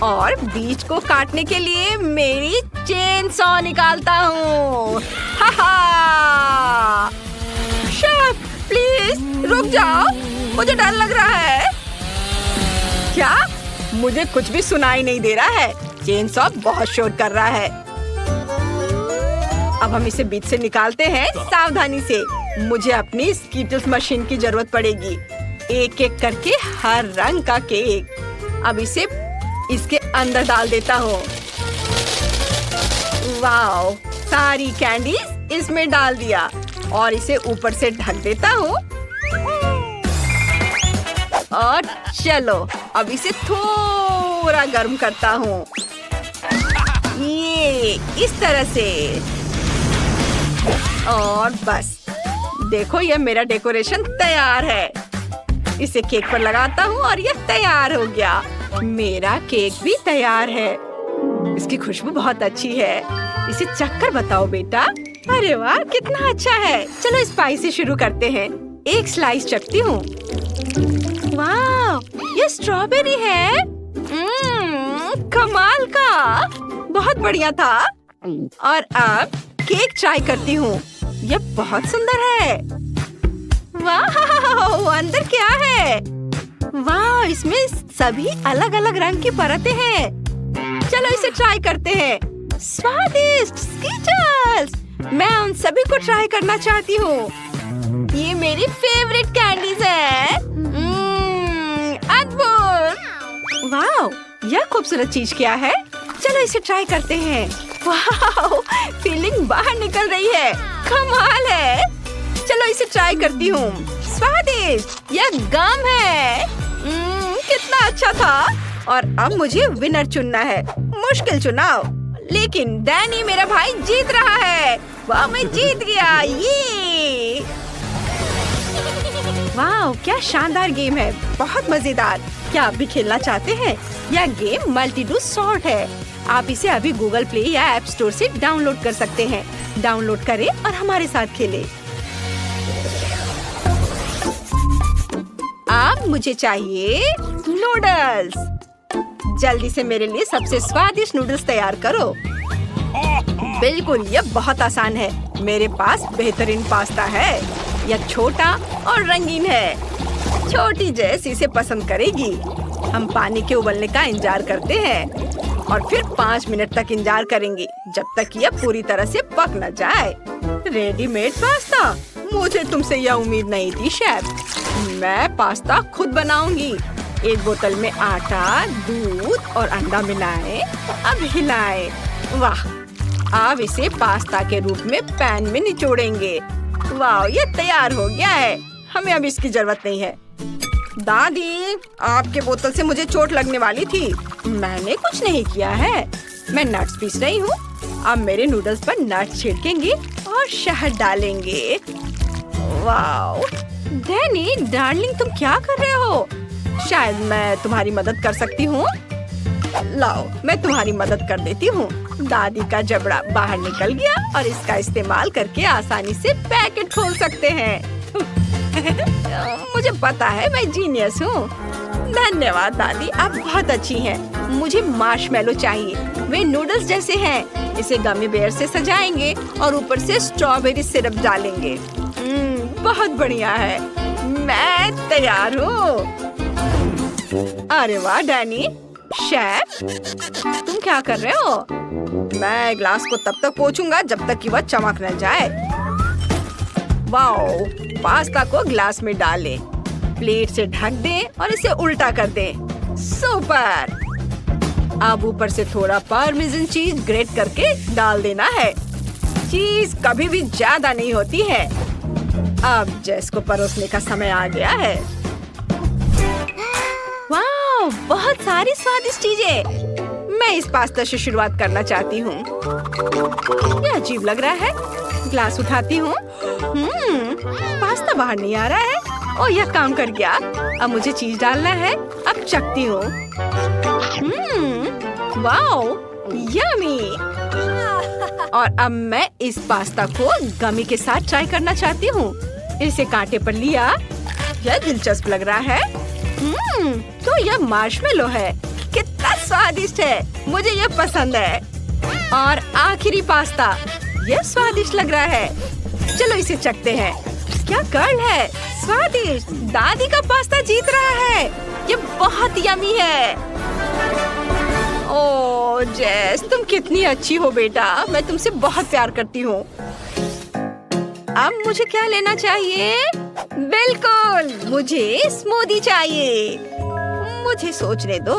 और बीच को काटने के लिए मेरी चेन सॉ निकालता हूँ। शेफ, प्लीज रुक जाओ, मुझे डर लग रहा है। क्या? मुझे कुछ भी सुनाई नहीं दे रहा है। चेन सॉ बहुत शोर कर रहा है। अब हम इसे बीच से निकालते हैं सावधानी से। मुझे अपनी स्कीटल्स मशीन की जरूरत पड़ेगी। एक एक करके हर रंग का केक। अब इसे इसके अंदर डाल देता हूँ। वाव! सारी कैंडीज इसमें डाल दिया और इसे ऊपर से ढक देता हूँ। और चलो अब इसे थोड़ा गर्म करता हूँ। ये इस तरह से। और बस देखो, यह मेरा डेकोरेशन तैयार है। इसे केक पर लगाता हूँ और यह तैयार हो गया। मेरा केक भी तैयार है। इसकी खुशबू बहुत अच्छी है। इसे चख कर बताओ बेटा। अरे वाह, कितना अच्छा है। चलो इस पाई से शुरू करते हैं। एक स्लाइस चखती हूँ। वाह, ये स्ट्रॉबेरी है। कमाल का, बहुत बढ़िया था। और अब केक ट्राई करती हूँ। ये बहुत सुंदर है। वाह, अंदर क्या है? वाह, इसमें सभी अलग अलग रंग की परतें हैं। चलो इसे ट्राई करते हैं। स्वादिष्ट स्कीटल्स! मैं उन सभी को ट्राई करना चाहती हूँ। ये मेरी फेवरेट कैंडीज है। अद्भुत! वाह, यह खूबसूरत चीज क्या है? चलो इसे ट्राई करते हैं। वाह, फीलिंग बाहर निकल रही है। कमाल है। चलो इसे ट्राई करती हूँ। स्वादिष्ट! यह गम है। कितना अच्छा था। और अब मुझे विनर चुनना है। मुश्किल चुनाव, लेकिन डैनी मेरा भाई जीत रहा है। वाह, मैं जीत गया। ये वाह, क्या शानदार गेम है, बहुत मजेदार। क्या आप भी खेलना चाहते हैं? यह गेम मल्टी डू सॉर्ट है। आप इसे अभी गूगल प्ले या ऐप स्टोर से डाउनलोड कर सकते हैं। डाउनलोड करें और हमारे साथ खेलें। अब मुझे चाहिए नूडल्स। जल्दी से मेरे लिए सबसे स्वादिष्ट नूडल्स तैयार करो। बिल्कुल, यह बहुत आसान है। मेरे पास बेहतरीन पास्ता है। यह छोटा और रंगीन है। छोटी जेस इसे पसंद करेगी। हम पानी के उबलने का इंतजार करते हैं और फिर 5 मिनट तक इंतजार करेंगे जब तक यह पूरी तरह से पक न जाए। Readymade pasta? मुझे तुमसे यह उम्मीद नहीं थी शेफ। मैं पास्ता खुद बनाऊंगी। एक बोतल में आटा, दूध और अंडा मिलाएं। अब हिलाएं। वाह, अब इसे पास्ता के रूप में पैन में निचोड़ेंगे। वाह, ये तैयार हो गया है। हमें अब इसकी जरूरत नहीं है। दादी, आपके बोतल से मुझे चोट लगने वाली थी। मैंने कुछ नहीं किया है। मैं नट्स पीस रही हूँ। अब मेरे नूडल्स पर नट्स छिड़केंगे और शहद डालेंगे। वाह, डैनी डार्लिंग, तुम क्या कर रहे हो? शायद मैं तुम्हारी मदद कर सकती हूँ। लाओ, मैं तुम्हारी मदद कर देती हूँ। दादी का जबड़ा बाहर निकल गया और इसका इस्तेमाल करके आसानी से पैकेट खोल सकते हैं। मुझे पता है, मैं जीनियस हूँ। धन्यवाद दादी, आप बहुत अच्छी हैं। मुझे मार्शमेलो चाहिए। वे नूडल्स जैसे हैं। इसे गमी बेयर से सजाएंगे और ऊपर से स्ट्रॉबेरी सिरप डालेंगे। बहुत बढ़िया है। मैं तैयार हूँ। अरे वाह डैनी। शेफ, तुम क्या कर रहे हो? मैं ग्लास को तब तक पोंछूंगा जब तक कि वह चमक न जाए। वाओ, पास्ता को ग्लास में डालें, प्लेट से ढक दें और इसे उल्टा कर दें। सुपर। अब ऊपर से थोड़ा पार्मेसन चीज ग्रेट करके डाल देना है। चीज कभी भी ज्यादा नहीं होती है। अब जेस को परोसने का समय आ गया है। वाह, बहुत सारी स्वादिष्ट चीजें। मैं इस पास्ता से शुरुआत करना चाहती हूँ। यह अजीब लग रहा है। ग्लास उठाती हूँ। पास्ता बाहर नहीं आ रहा है। ओह, यह काम कर गया। अब मुझे चीज डालना है। अब चखती हूँ। Wow, yummy. और अब मैं इस पास्ता को गमी के साथ ट्राई करना चाहती हूँ। इसे कांटे पर लिया। यह दिलचस्प लग रहा है। तो यह मार्शमेलो है। कितना स्वादिष्ट है। मुझे यह पसंद है। और आखिरी पास्ता। यह स्वादिष्ट लग रहा है। चलो इसे चखते हैं। क्या कर्ल है, स्वादिष्ट। दादी का पास्ता जीत रहा है। यह बहुत यम्मी है। ओह जेस, तुम कितनी अच्छी हो बेटा। मैं तुमसे बहुत प्यार करती हूँ। अब मुझे क्या लेना चाहिए? बिल्कुल, मुझे स्मूदी चाहिए। मुझे सोचने दो।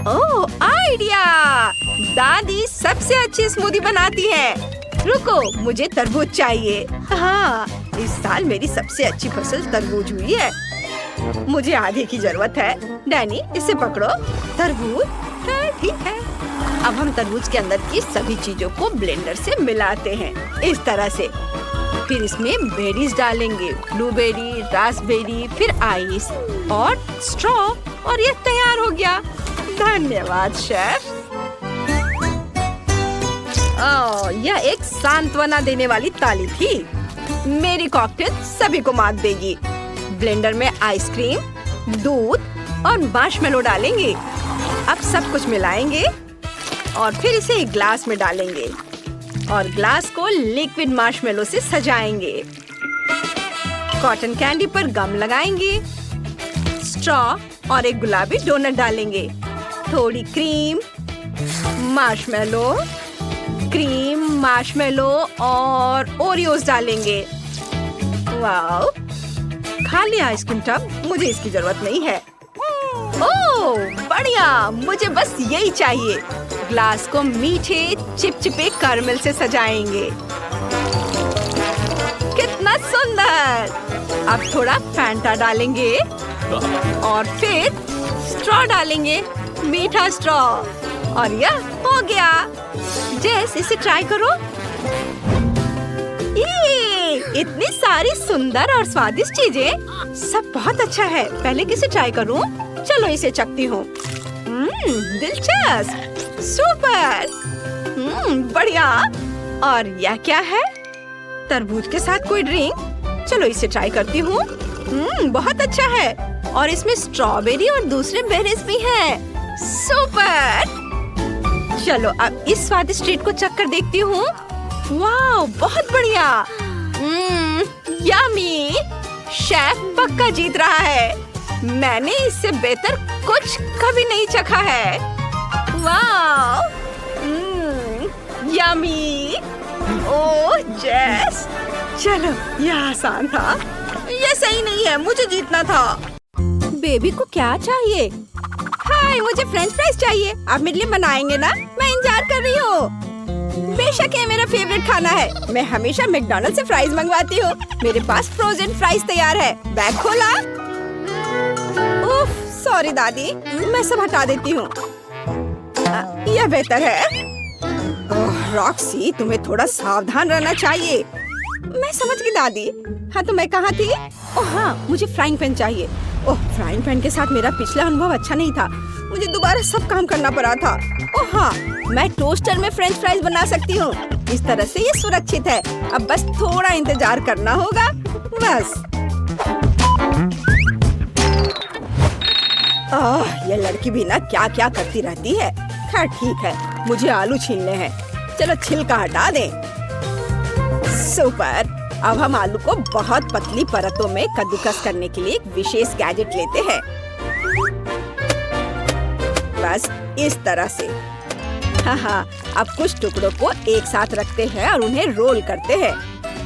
ओह, आइडिया। दादी सबसे अच्छी स्मूदी बनाती है। रुको, मुझे तरबूज चाहिए। हाँ, इस साल मेरी सबसे अच्छी फसल तरबूज हुई है। मुझे आधे की जरूरत है। डैनी, इसे पकड़ो। तरबूज है, ठीक है। अब हम तरबूज के अंदर की सभी चीजों को ब्लेंडर से मिलाते हैं, इस तरह से। फिर इसमें बेरीज डालेंगे, ब्लूबेरी, रास्पबेरी, फिर आइस और स्ट्रॉ, और ये तैयार हो गया। धन्यवाद शेफ। यह एक सांत्वना देने वाली ताली थी। मेरी कॉकटेल सभी को मात देगी। ब्लेंडर में आइसक्रीम, दूध और मार्शमेलो डालेंगे। अब सब कुछ मिलाएंगे और फिर इसे एक ग्लास में डालेंगे और ग्लास को लिक्विड मार्शमेलो से सजाएंगे। कॉटन कैंडी पर गम लगाएंगे, स्ट्रॉ और एक गुलाबी डोनट डालेंगे। थोड़ी क्रीम, मार्शमेलो, क्रीम, मार्शमेलो और ओरियोस डालेंगे। वाओ, खाली आइसक्रीम टब, मुझे इसकी जरूरत नहीं है। ओह बढ़िया, मुझे बस यही चाहिए। ग्लास को मीठे चिपचिपे कैरमेल से सजाएंगे। कितना सुंदर। अब थोड़ा फैंटा डालेंगे और फिर स्ट्रॉ डालेंगे, मीठा स्ट्रॉ, और यह हो गया। जेस, इसे ट्राई करो। इतनी सारी सुंदर और स्वादिष्ट चीजें, सब बहुत अच्छा है। पहले किसे ट्राई करूं? चलो इसे चखती हूँ। दिलचस्प, सुपर, बढ़िया। और यह क्या है? तरबूज के साथ कोई ड्रिंक? चलो इसे ट्राई करती हूँ। बहुत अच्छा है। और इसमें स्ट्रॉबेरी और दूसरे बेरीज भी हैं। सुपर। चलो अब इस स्वादिष्ट ट्रीट को चख कर देखती हूँ। वाह, बहुत बढ़िया। यम्मी। शेफ पक्का जीत रहा है। मैंने इससे बेहतर कुछ कभी नहीं चखा है। वाह, यम्मी। ओह जेस, चलो यह आसान था। यह सही नहीं है, मुझे जीतना था। बेबी को क्या चाहिए? हाय, मुझे फ्रेंच फ्राइज चाहिए। आप मेरे लिए बनाएंगे ना? मैं इंतजार कर रही हूँ। बेशक ये मेरा फेवरेट खाना है। मैं हमेशा मैकडॉनल्ड से फ्राइज मंगवाती हूँ। मेरे पास फ्रोजन फ्राइज तैयार है। बैग खोला। उफ, सॉरी दादी, मैं सब हटा देती हूँ। यह बेहतर है। रॉक्सी, तुम्हें थोड़ा सावधान रहना चाहिए। मैं समझ गई दादी। हाँ, तो मैं कहाँ थी? ओह हाँ, मुझे फ्राइंग पैन चाहिए। ओह, फ्राइंग पैन के साथ मेरा पिछला अनुभव अच्छा नहीं था। मुझे दोबारा सब काम करना पड़ा था। ओह हाँ, मैं टोस्टर में फ्रेंच फ्राइज बना सकती हूँ। इस तरह से ये सुरक्षित है। अब बस थोड़ा इंतजार करना होगा, बस। ये लड़की भी ना क्या क्या करती रहती है। खैर ठीक है, मुझे आलू छीलने हैं। चलो छिलका हटा दें। सुपर। अब हम आलू को बहुत पतली परतों में कद्दूकस करने के लिए एक विशेष गैजेट लेते हैं। बस इस तरह से। हाँ, अब कुछ टुकड़ों को एक साथ रखते हैं और उन्हें रोल करते हैं।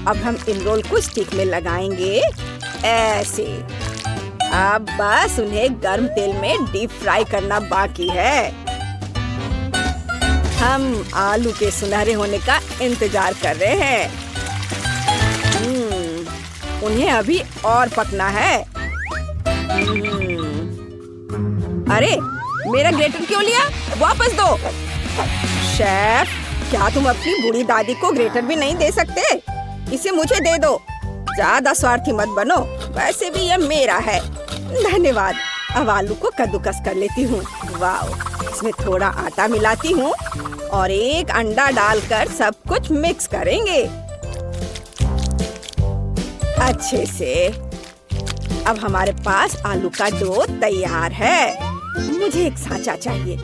अब हम इन रोल को स्टिक में लगाएंगे, ऐसे। अब बस उन्हें गर्म तेल में डीप फ्राई करना बाकी है। हम आलू के सुनहरे होने का इंतजार कर रहे हैं। उन्हें अभी और पकना है। अरे, मेरा ग्रेटर क्यों लिया? वापस दो। शेफ, क्या तुम अपनी बूढ़ी दादी को ग्रेटर भी नहीं दे सकते? इसे मुझे दे दो। ज्यादा स्वार्थी मत बनो, वैसे भी यह मेरा है। धन्यवाद। अब आलू को कद्दूकस कर लेती हूँ। वाह, इसमें थोड़ा आटा मिलाती हूँ और एक अंडा डालकर सब कुछ मिक्स करेंगे अच्छे से। अब हमारे पास आलू का डो तैयार है। मुझे एक सांचा चाहिए।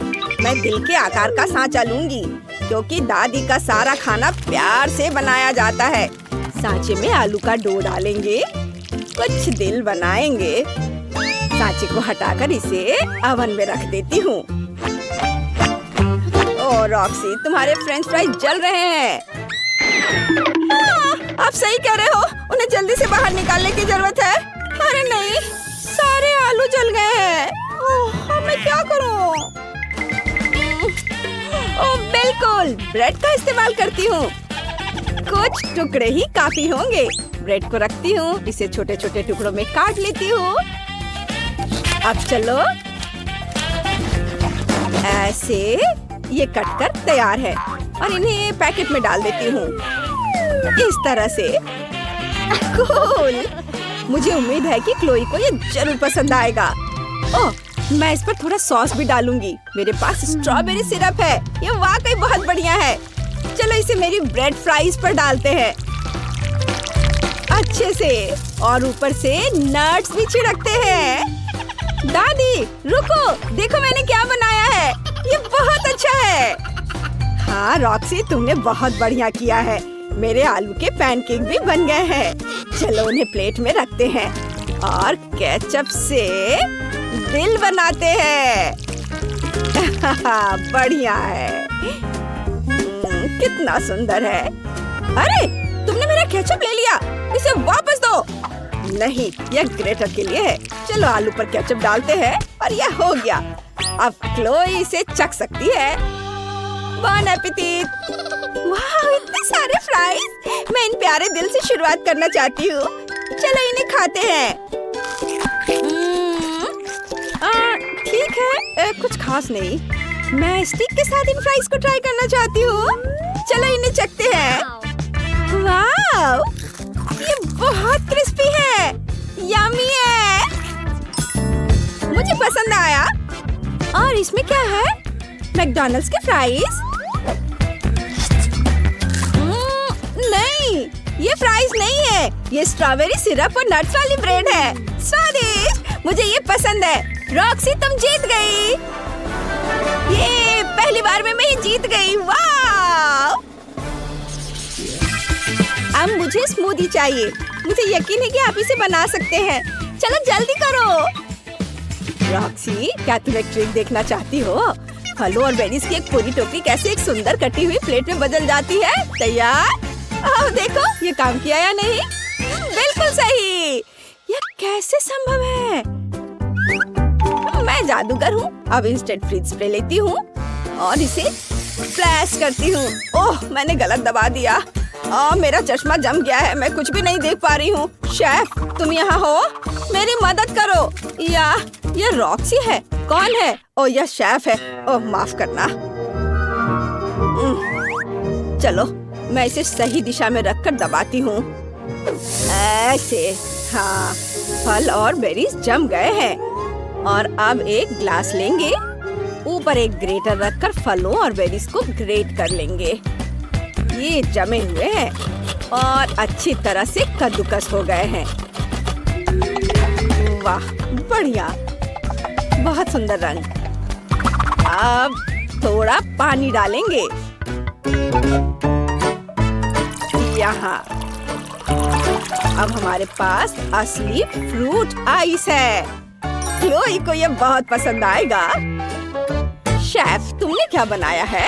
मैं दिल के आकार का सांचा लूंगी, क्योंकि दादी का सारा खाना प्यार से बनाया जाता है। सांचे में आलू का डो डालेंगे, कुछ दिल बनाएंगे। सांचे को हटाकर इसे ओवन में रख देती हूँ। ओह रॉक्सी, तुम्हारे फ्रेंच फ्राइज जल रहे हैं। आप सही कह रहे हो, उन्हें जल्दी से बाहर निकालने की जरूरत है। अरे नहीं, सारे आलू जल गए हैं। मैं क्या करूं? ओह बिल्कुल, ब्रेड का इस्तेमाल करती हूँ। कुछ टुकड़े ही काफी होंगे। ब्रेड को रखती हूँ, इसे छोटे छोटे टुकड़ों में काट लेती हूँ। अब चलो, ऐसे ये कटकर तैयार है और इन्हें पैकेट में डाल देती हूँ इस तरह से। कूल। मुझे उम्मीद है कि क्लोई को ये जरूर पसंद आएगा। ओह, मैं इस पर थोड़ा सॉस भी डालूंगी। मेरे पास स्ट्रॉबेरी सिरप है, ये वाकई बहुत बढ़िया है। चलो इसे मेरी ब्रेड फ्राइज पर डालते हैं अच्छे से, और ऊपर से नट्स भी छिड़कते हैं। दादी रुको, देखो मैंने क्या बनाया है। ये बहुत अच्छा है। हाँ रॉक्सी, तुमने बहुत बढ़िया किया है। मेरे आलू के पैनकेक भी बन गए हैं। चलो उन्हें प्लेट में रखते हैं और केचप से दिल बनाते हैं। बढ़िया है। कितना सुंदर है। अरे, तुमने मेरा केचप ले लिया, इसे वापस दो। नहीं, यह ग्रेटर के लिए है। चलो आलू पर केचप डालते हैं और यह हो गया। अब क्लोई इसे चख सकती है। बॉन एपेटिट। वाह, इतने सारे फ्राइज। मैं इन प्यारे दिल से शुरुआत करना चाहती हूँ। चलो इन्हें खाते हैं। ठीक है, कुछ खास नहीं। मैं स्टिक के साथ इन फ्राइज को ट्राई करना चाहती हूँ। चलो इन्हें चखते हैं। वाह, बहुत क्रिस्पी है, यम्मी है, मुझे पसंद आया। और इसमें क्या है? मैकडॉनल्ड्स के फ्राइज? नहीं, ये फ्राइज नहीं है, ये स्ट्रॉबेरी सिरप और नट्स वाली ब्रेड है। स्वादिष्ट, मुझे ये पसंद है। रॉक्सी, तुम जीत गई। ये पहली बार में मैं ही जीत गई। वाह! अब मुझे स्मूदी चाहिए। मुझे यकीन है कि आप इसे बना सकते हैं। चलो जल्दी करो। रॉक्सी, क्या तुम एक ट्रिक देखना चाहती हो? फलों और बेरीज की एक पूरी टोकरी कैसे एक सुंदर कटी हुई प्लेट में बदल जाती है। तैयार? आओ देखो, ये काम किया या नहीं? बिल्कुल सही। यह कैसे संभव है? मैं जादूगर हूँ। अब इंस्टेंट फ्रीज स्प्रे लेती हूँ और इसे फ्लैश करती हूँ। ओह, मैंने गलत दबा दिया। मेरा चश्मा जम गया है, मैं कुछ भी नहीं देख पा रही हूँ। शेफ, तुम यहाँ हो? मेरी मदद करो। ये रॉक्सी है? कौन है? ओह, यह शेफ है। ओह, माफ करना। चलो, मैं इसे सही दिशा में रखकर दबाती हूँ। ऐसे। हाँ, फल और बेरीज जम गए हैं। और अब एक ग्लास लेंगे, ऊपर एक ग्रेटर रखकर फलों और बेरीज को ग्रेट कर लेंगे। ये जमे हुए हैं और अच्छी तरह से कद्दूकस हो गए हैं। वाह, बढ़िया, बहुत सुंदर रंग। अब थोड़ा पानी डालेंगे यहाँ। अब हमारे पास असली फ्रूट आइस है। क्लोई को ये बहुत पसंद आएगा। शेफ, तुमने क्या बनाया है?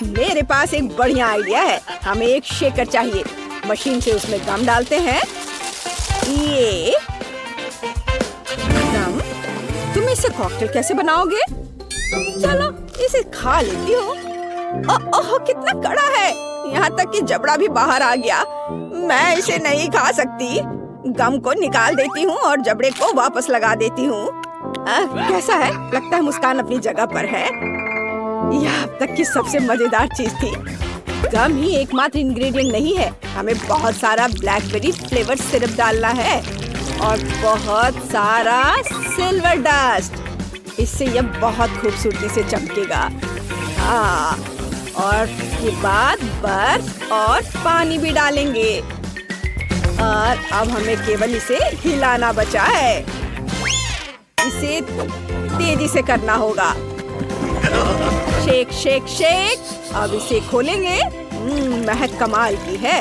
मेरे पास एक बढ़िया आइडिया है। हमें एक शेकर चाहिए। मशीन से उसमें गम डालते हैं। ये गम, तुम इससे कॉकटेल कैसे बनाओगे? चलो, इसे खा लेती हूँ। ओह, कितना कड़ा है, यहाँ तक कि जबड़ा भी बाहर आ गया। मैं इसे नहीं खा सकती। गम को निकाल देती हूँ और जबड़े को वापस लगा देती हूँ। कैसा है? लगता है मुस्कान अपनी जगह पर है। यह अब तक की सबसे मजेदार चीज थी। गम ही एकमात्र इंग्रेडिएंट नहीं है, हमें बहुत सारा ब्लैकबेरी फ्लेवर सिरप डालना है और बहुत सारा सिल्वर डस्ट। इससे यह बहुत खूबसूरती से चमकेगा। हाँ, और के बाद बर्फ और पानी भी डालेंगे। और अब हमें केवल इसे हिलाना बचा है। इसे तेजी से करना होगा। Shake shake shake. अब इसे खोलेंगे। महक कमाल की है।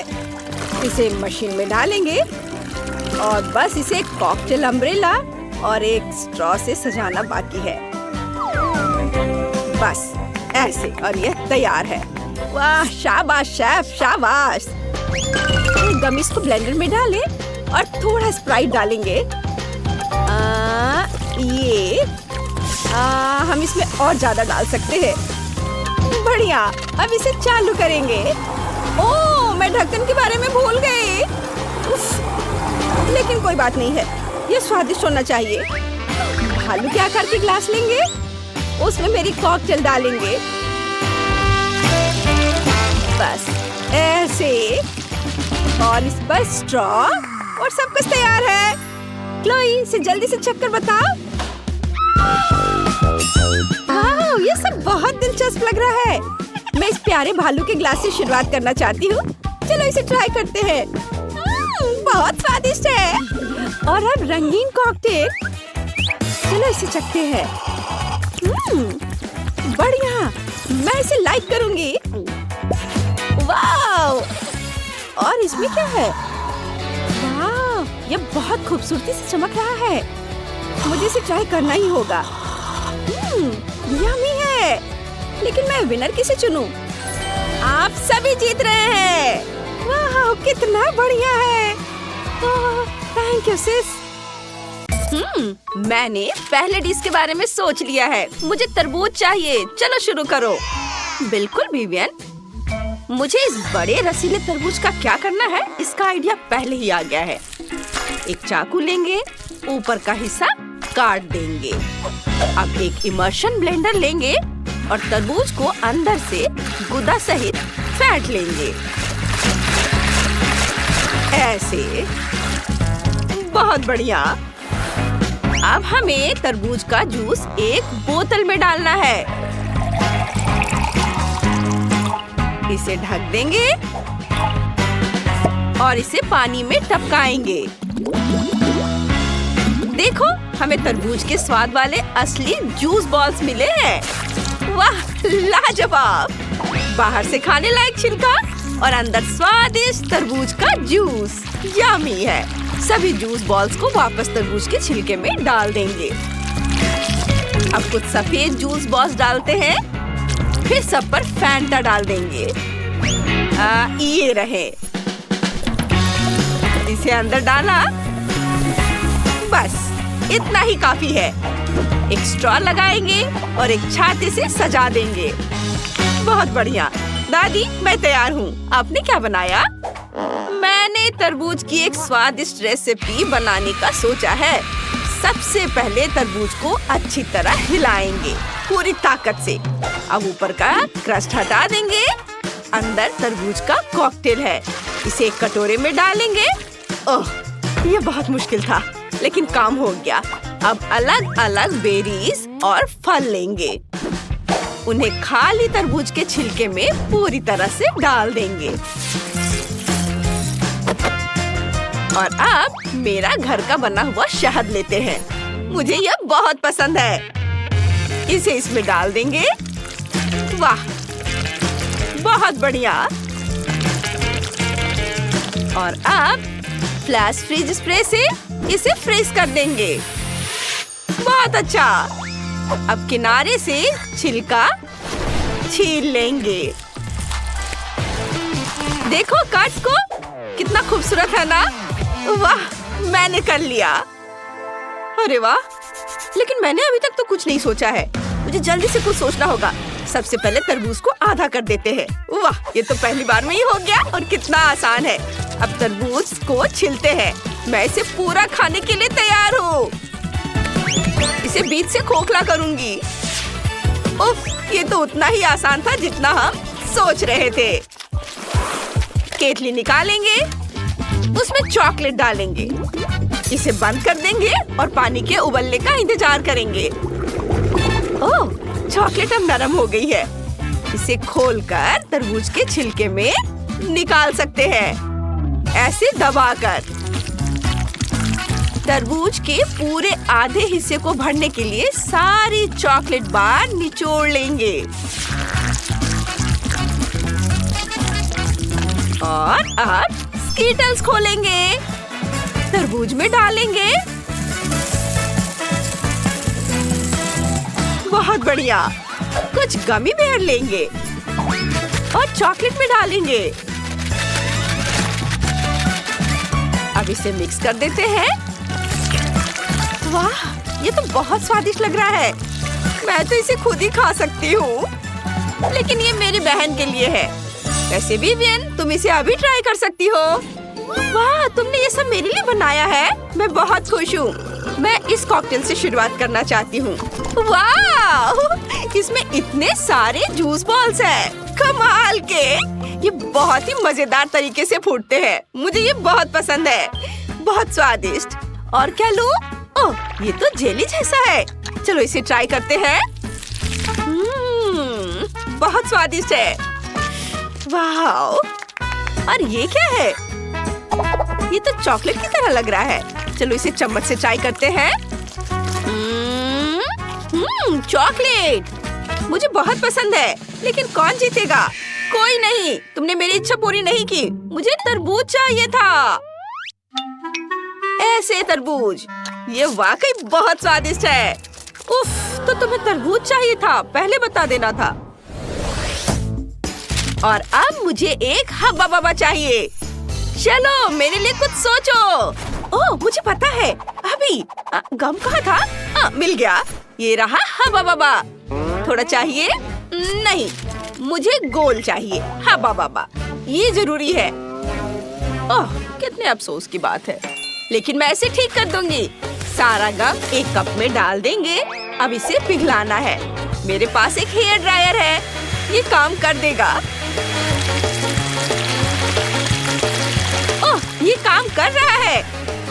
इसे मशीन में डालेंगे और बस इसे कॉकटेल अम्ब्रेला और एक स्ट्रॉ से सजाना बाकी है। बस ऐसे, और यह तैयार है। वाह, शाबाश शेफ, शाबाश। गमीज को ब्लेंडर में डालें और थोड़ा स्प्राइट डालेंगे। हम इसमें और ज्यादा डाल सकते हैं। बढ़िया, अब इसे चालू करेंगे। ओह, मैं ढक्कन के बारे में भूल गई। लेकिन कोई बात नहीं है, ये स्वादिष्ट होना चाहिए। भालू के आकार के ग्लास लेंगे, उसमें मेरी कॉकटेल डालेंगे। बस ऐसे, और इस पर स्ट्रॉ, और सब कुछ तैयार है। क्लोई, इसे जल्दी से चेक कर बताओ। वाह, ये सब बहुत दिलचस्प लग रहा है। मैं इस प्यारे भालू के ग्लास से शुरुआत करना चाहती हूँ। चलो इसे ट्राई करते हैं। बहुत स्वादिष्ट है। और अब रंगीन कॉकटेल। चलो इसे चखते हैं। बढ़िया, मैं इसे लाइक करूंगी। वाह, और इसमें क्या है? वाह, ये बहुत खूबसूरती से चमक रहा है। मुझे इसे ट्राई करना ही होगा। यम्मी है, लेकिन मैं विनर किसे चुनूं? आप सभी जीत रहे हैं। वाह, कितना बढ़िया है। थैंक यू सिस। मैंने पहले डिश के बारे में सोच लिया है। मुझे तरबूज चाहिए। चलो शुरू करो। बिल्कुल विवियन, मुझे इस बड़े रसीले तरबूज का क्या करना है, इसका आइडिया पहले ही आ गया है। एक चाकू लेंगे, ऊपर का हिस्सा काट देंगे। अब एक इमर्शन ब्लेंडर लेंगे और तरबूज को अंदर से गुदा सहित फेंट लेंगे। ऐसे। बहुत बढ़िया। अब हमें तरबूज का जूस एक बोतल में डालना है। इसे ढक देंगे और इसे पानी में टपकाएंगे। देखो, हमें तरबूज के स्वाद वाले असली जूस बॉल्स मिले हैं। वाह, लाजवाब। बाहर से खाने लायक छिलका और अंदर स्वादिष्ट तरबूज का जूस। यम्मी है। सभी जूस बॉल्स को वापस तरबूज के छिलके में डाल देंगे। अब कुछ सफेद जूस बॉल्स डालते हैं, फिर सब पर फैंटा डाल देंगे। ये रहे। इसे अंदर डाला। बस इतना ही काफी है। एक स्ट्रॉ लगाएंगे और एक छाते से सजा देंगे। बहुत बढ़िया। दादी, मैं तैयार हूँ। आपने क्या बनाया? मैंने तरबूज की एक स्वादिष्ट रेसिपी बनाने का सोचा है। सबसे पहले तरबूज को अच्छी तरह हिलाएंगे पूरी ताकत से। अब ऊपर का क्रस्ट हटा देंगे। अंदर तरबूज का कॉकटेल है। इसे एक कटोरे में डालेंगे। ओह, ये बहुत मुश्किल था, लेकिन काम हो गया। अब अलग अलग बेरीज और फल लेंगे। उन्हें खाली तरबूज के छिलके में पूरी तरह से डाल देंगे। और अब मेरा घर का बना हुआ शहद लेते हैं। मुझे यह बहुत पसंद है। इसे इसमें डाल देंगे। वाह, बहुत बढ़िया। और अब फ्लैश फ्रीज स्प्रे से इसे फ्रीज कर देंगे। बहुत अच्छा। अब किनारे से छिलका छील लेंगे। देखो कट्स को, कितना खूबसूरत है ना? वाह, मैंने कर लिया। अरे वाह, लेकिन मैंने अभी तक तो कुछ नहीं सोचा है। मुझे जल्दी से कुछ सोचना होगा। सबसे पहले तरबूज को आधा कर देते हैं। वाह, ये तो पहली बार में ही हो गया और कितना आसान है। अब तरबूज को छिलते हैं। मैं इसे पूरा खाने के लिए तैयार हूँ। इसे बीच से खोखला करूंगी। उफ, ये तो उतना ही आसान था जितना हम सोच रहे थे। केतली निकालेंगे, उसमें चॉकलेट डालेंगे। इसे बंद कर देंगे और पानी के उबलने का इंतजार करेंगे। ओह, चॉकलेट अब नरम हो गई है। इसे खोलकर तरबूज के छिलके में निकाल सकते हैं, ऐसे दबाकर। तरबूज के पूरे आधे हिस्से को भरने के लिए सारी चॉकलेट बार निचोड़ लेंगे और अब स्कीटल्स खोलेंगे, तरबूज में डालेंगे। बहुत बढ़िया। कुछ गमी बेर लेंगे और चॉकलेट में डालेंगे। अब इसे मिक्स कर देते हैं। वाह, ये तो बहुत स्वादिष्ट लग रहा है। मैं तो इसे खुद ही खा सकती हूँ, लेकिन ये मेरी बहन के लिए है। वैसे भी विवियन, तुम इसे अभी ट्राई कर सकती हो। वाह, तुमने ये सब मेरे लिए बनाया है। मैं बहुत खुश हूँ। मैं इस कॉकटेल से शुरुआत करना चाहती हूँ। वाह, इसमें इतने सारे जूस बॉल्स हैं। कमाल के। ये बहुत ही मजेदार तरीके से फूटते हैं। मुझे ये बहुत पसंद है। बहुत स्वादिष्ट। और क्या लूं? ओह, ये तो जेली जैसा है। चलो इसे ट्राई करते हैं। बहुत स्वादिष्ट है। वाह, और ये क्या है? ये तो चॉकलेट की तरह लग रहा है। चलो इसे चम्मच से ट्राई करते हैं। चॉकलेट मुझे बहुत पसंद है, लेकिन कौन जीतेगा? कोई नहीं, तुमने मेरी इच्छा पूरी नहीं की। मुझे तरबूज चाहिए था। ऐसे तरबूज, ये वाकई बहुत स्वादिष्ट है। उफ, तो तुम्हें तरबूज चाहिए था, पहले बता देना था। और अब मुझे एक हब्बा बाबा चाहिए। चलो मेरे लिए कुछ सोचो। ओह, मुझे पता है। अभी गम कहाँ था? मिल गया। ये रहा हब्बा बाबा। थोड़ा चाहिए? नहीं, मुझे गोल चाहिए। हब्बा बाबा, ये जरूरी है। ओह, कितने अफसोस की बात है, लेकिन मैं इसे ठीक कर दूंगी। सारा गम एक कप में डाल देंगे। अब इसे पिघलाना है। मेरे पास एक हेयर ड्रायर है, ये काम कर देगा। ओह, ये काम कर रहा है।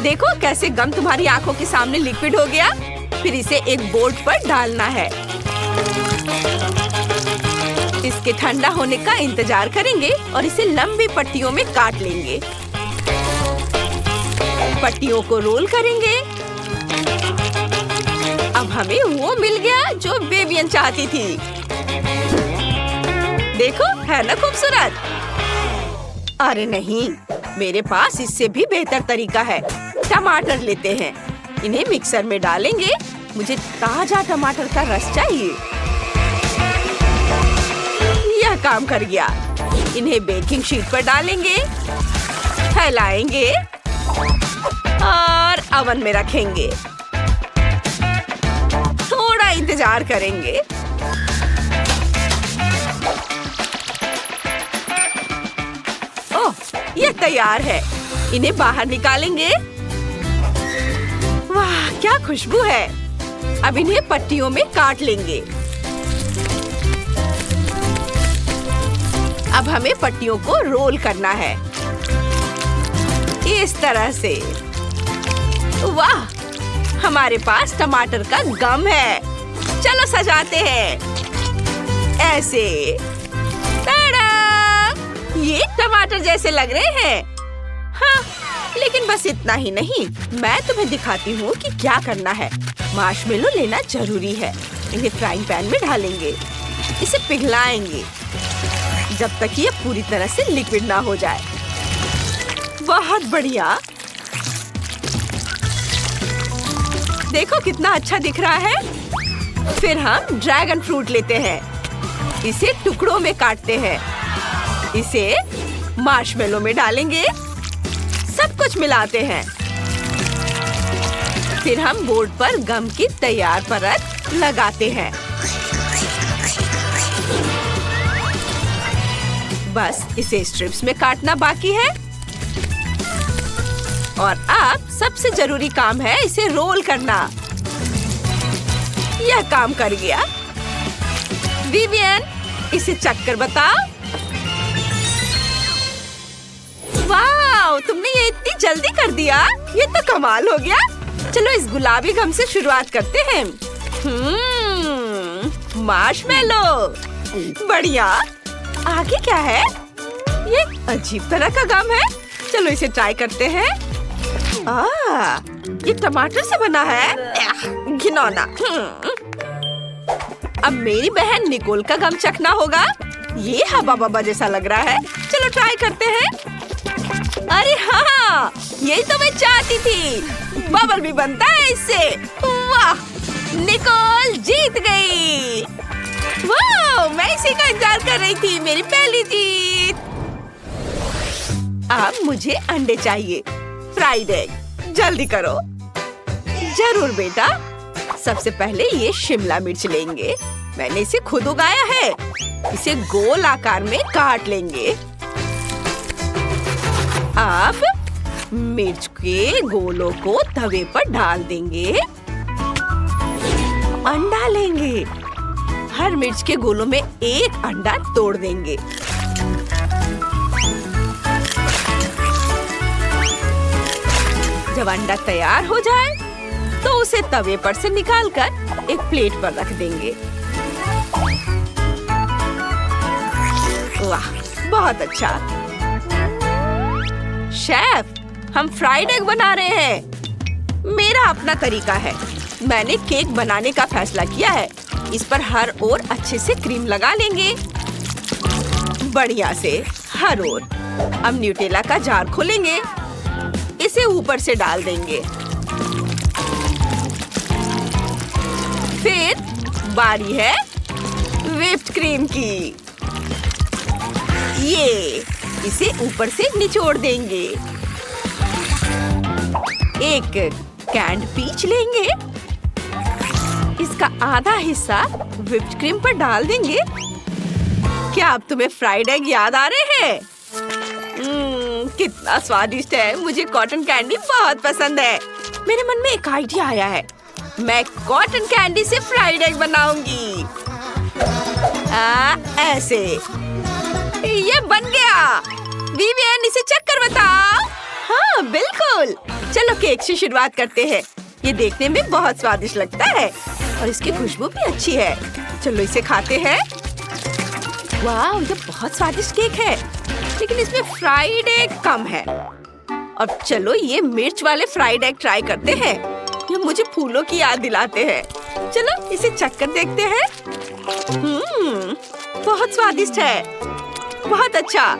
देखो कैसे गम तुम्हारी आंखों के सामने लिक्विड हो गया। फिर इसे एक बोर्ड पर डालना है। इसके ठंडा होने का इंतजार करेंगे और इसे लंबी पट्टियों में काट लेंगे। पट्टियों को रोल करेंगे। अब हमें वो मिल गया जो विवियन चाहती थी। देखो है ना खूबसूरत। अरे नहीं, मेरे पास इससे भी बेहतर तरीका है। टमाटर लेते हैं, इन्हें मिक्सर में डालेंगे। मुझे ताजा टमाटर का रस चाहिए। यह काम कर गया। इन्हें बेकिंग शीट पर डालेंगे, फैलाएंगे और ओवन में रखेंगे। थोड़ा इंतजार करेंगे। ओह, यह तैयार है। इन्हें बाहर निकालेंगे। वाह, क्या खुशबू है। अब इन्हें पट्टियों में काट लेंगे। अब हमें पट्टियों को रोल करना है इस तरह से। वाह, हमारे पास टमाटर का गम है। चलो सजाते हैं ऐसे। ताड़ा! ये टमाटर जैसे लग रहे हैं। हाँ, लेकिन बस इतना ही नहीं, मैं तुम्हें दिखाती हूँ कि क्या करना है। मार्शमेलो लेना जरूरी है। इन्हें फ्राइंग पैन में डालेंगे। इसे पिघलाएंगे जब तक ये पूरी तरह से लिक्विड ना हो जाए। बहुत बढ़िया। देखो कितना अच्छा दिख रहा है। फिर हम ड्रैगन फ्रूट लेते हैं। इसे टुकड़ों में काटते हैं। इसे मार्शमेलो में डालेंगे। सब कुछ मिलाते हैं। फिर हम बोर्ड पर गम की तैयार परत लगाते हैं। बस इसे स्ट्रिप्स में काटना बाकी है। और अब सबसे जरूरी काम है इसे रोल करना। यह काम कर गया। विवियन, इसे चक्कर बताओ। वाह, तुमने ये इतनी जल्दी कर दिया। ये तो कमाल हो गया। चलो इस गुलाबी गम से शुरुआत करते हैं। मार्शमेलो, बढ़िया। आगे क्या है? ये अजीब तरह का गम है। चलो इसे ट्राई करते हैं। ये टमाटर से बना है। घिनौना। अब मेरी बहन निकोल का गम चखना होगा। ये हवा बबा जैसा लग रहा है। चलो ट्राई करते हैं। अरे हाँ, यही तो मैं चाहती थी। बबल भी बनता है इससे। वाह, निकोल जीत गई। वाह, मैं इसी का इंतजार कर रही थी। मेरी पहली जीत। अब मुझे अंडे चाहिए। फ्राइड एग, जल्दी करो। जरूर बेटा। सबसे पहले ये शिमला मिर्च लेंगे। मैंने इसे खुद उगाया है। इसे गोल आकार में काट लेंगे। अब मिर्च के गोलों को तवे पर डाल देंगे। अंडा लेंगे। हर मिर्च के गोलों में एक अंडा तोड़ देंगे। जब अंडा तैयार हो जाए तो उसे तवे पर से निकालकर एक प्लेट पर रख देंगे। वाह, बहुत अच्छा। शेफ, हम फ्राइड एग बना रहे हैं। मेरा अपना तरीका है। मैंने केक बनाने का फैसला किया है। इस पर हर ओर अच्छे से क्रीम लगा लेंगे। बढ़िया से हर ओर। अब न्यूटेला का जार खोलेंगे। इसे ऊपर से डाल देंगे। फिर बारी है व्हिप्ड क्रीम की। ये इसे ऊपर से निचोड़ देंगे। एक कैंड पीच लेंगे। इसका आधा हिस्सा व्हिप्ड क्रीम पर डाल देंगे। क्या अब तुम्हें फ्राइड एग याद आ रहे हैं? कितना स्वादिष्ट है। मुझे कॉटन कैंडी बहुत पसंद है। मेरे मन में एक आइडिया आया है। मैं कॉटन कैंडी से फ्राइड एग बनाऊंगी। ऐसे। ये बन गया। विवियन, इसे चेक कर बताओ। हाँ बिल्कुल। चलो केक से शुरुआत करते हैं। ये देखने में बहुत स्वादिष्ट लगता है और इसकी खुशबू भी अच्छी है। चलो इसे खाते हैं। वाह, ये बहुत स्वादिष्ट केक है, लेकिन इसमें फ्राइड एग कम है। अब चलो ये मिर्च वाले फ्राइड एग ट्राई करते हैं। ये मुझे फूलों की याद दिलाते हैं। चलो इसे चख कर देखते हैं। बहुत स्वादिष्ट है, बहुत अच्छा।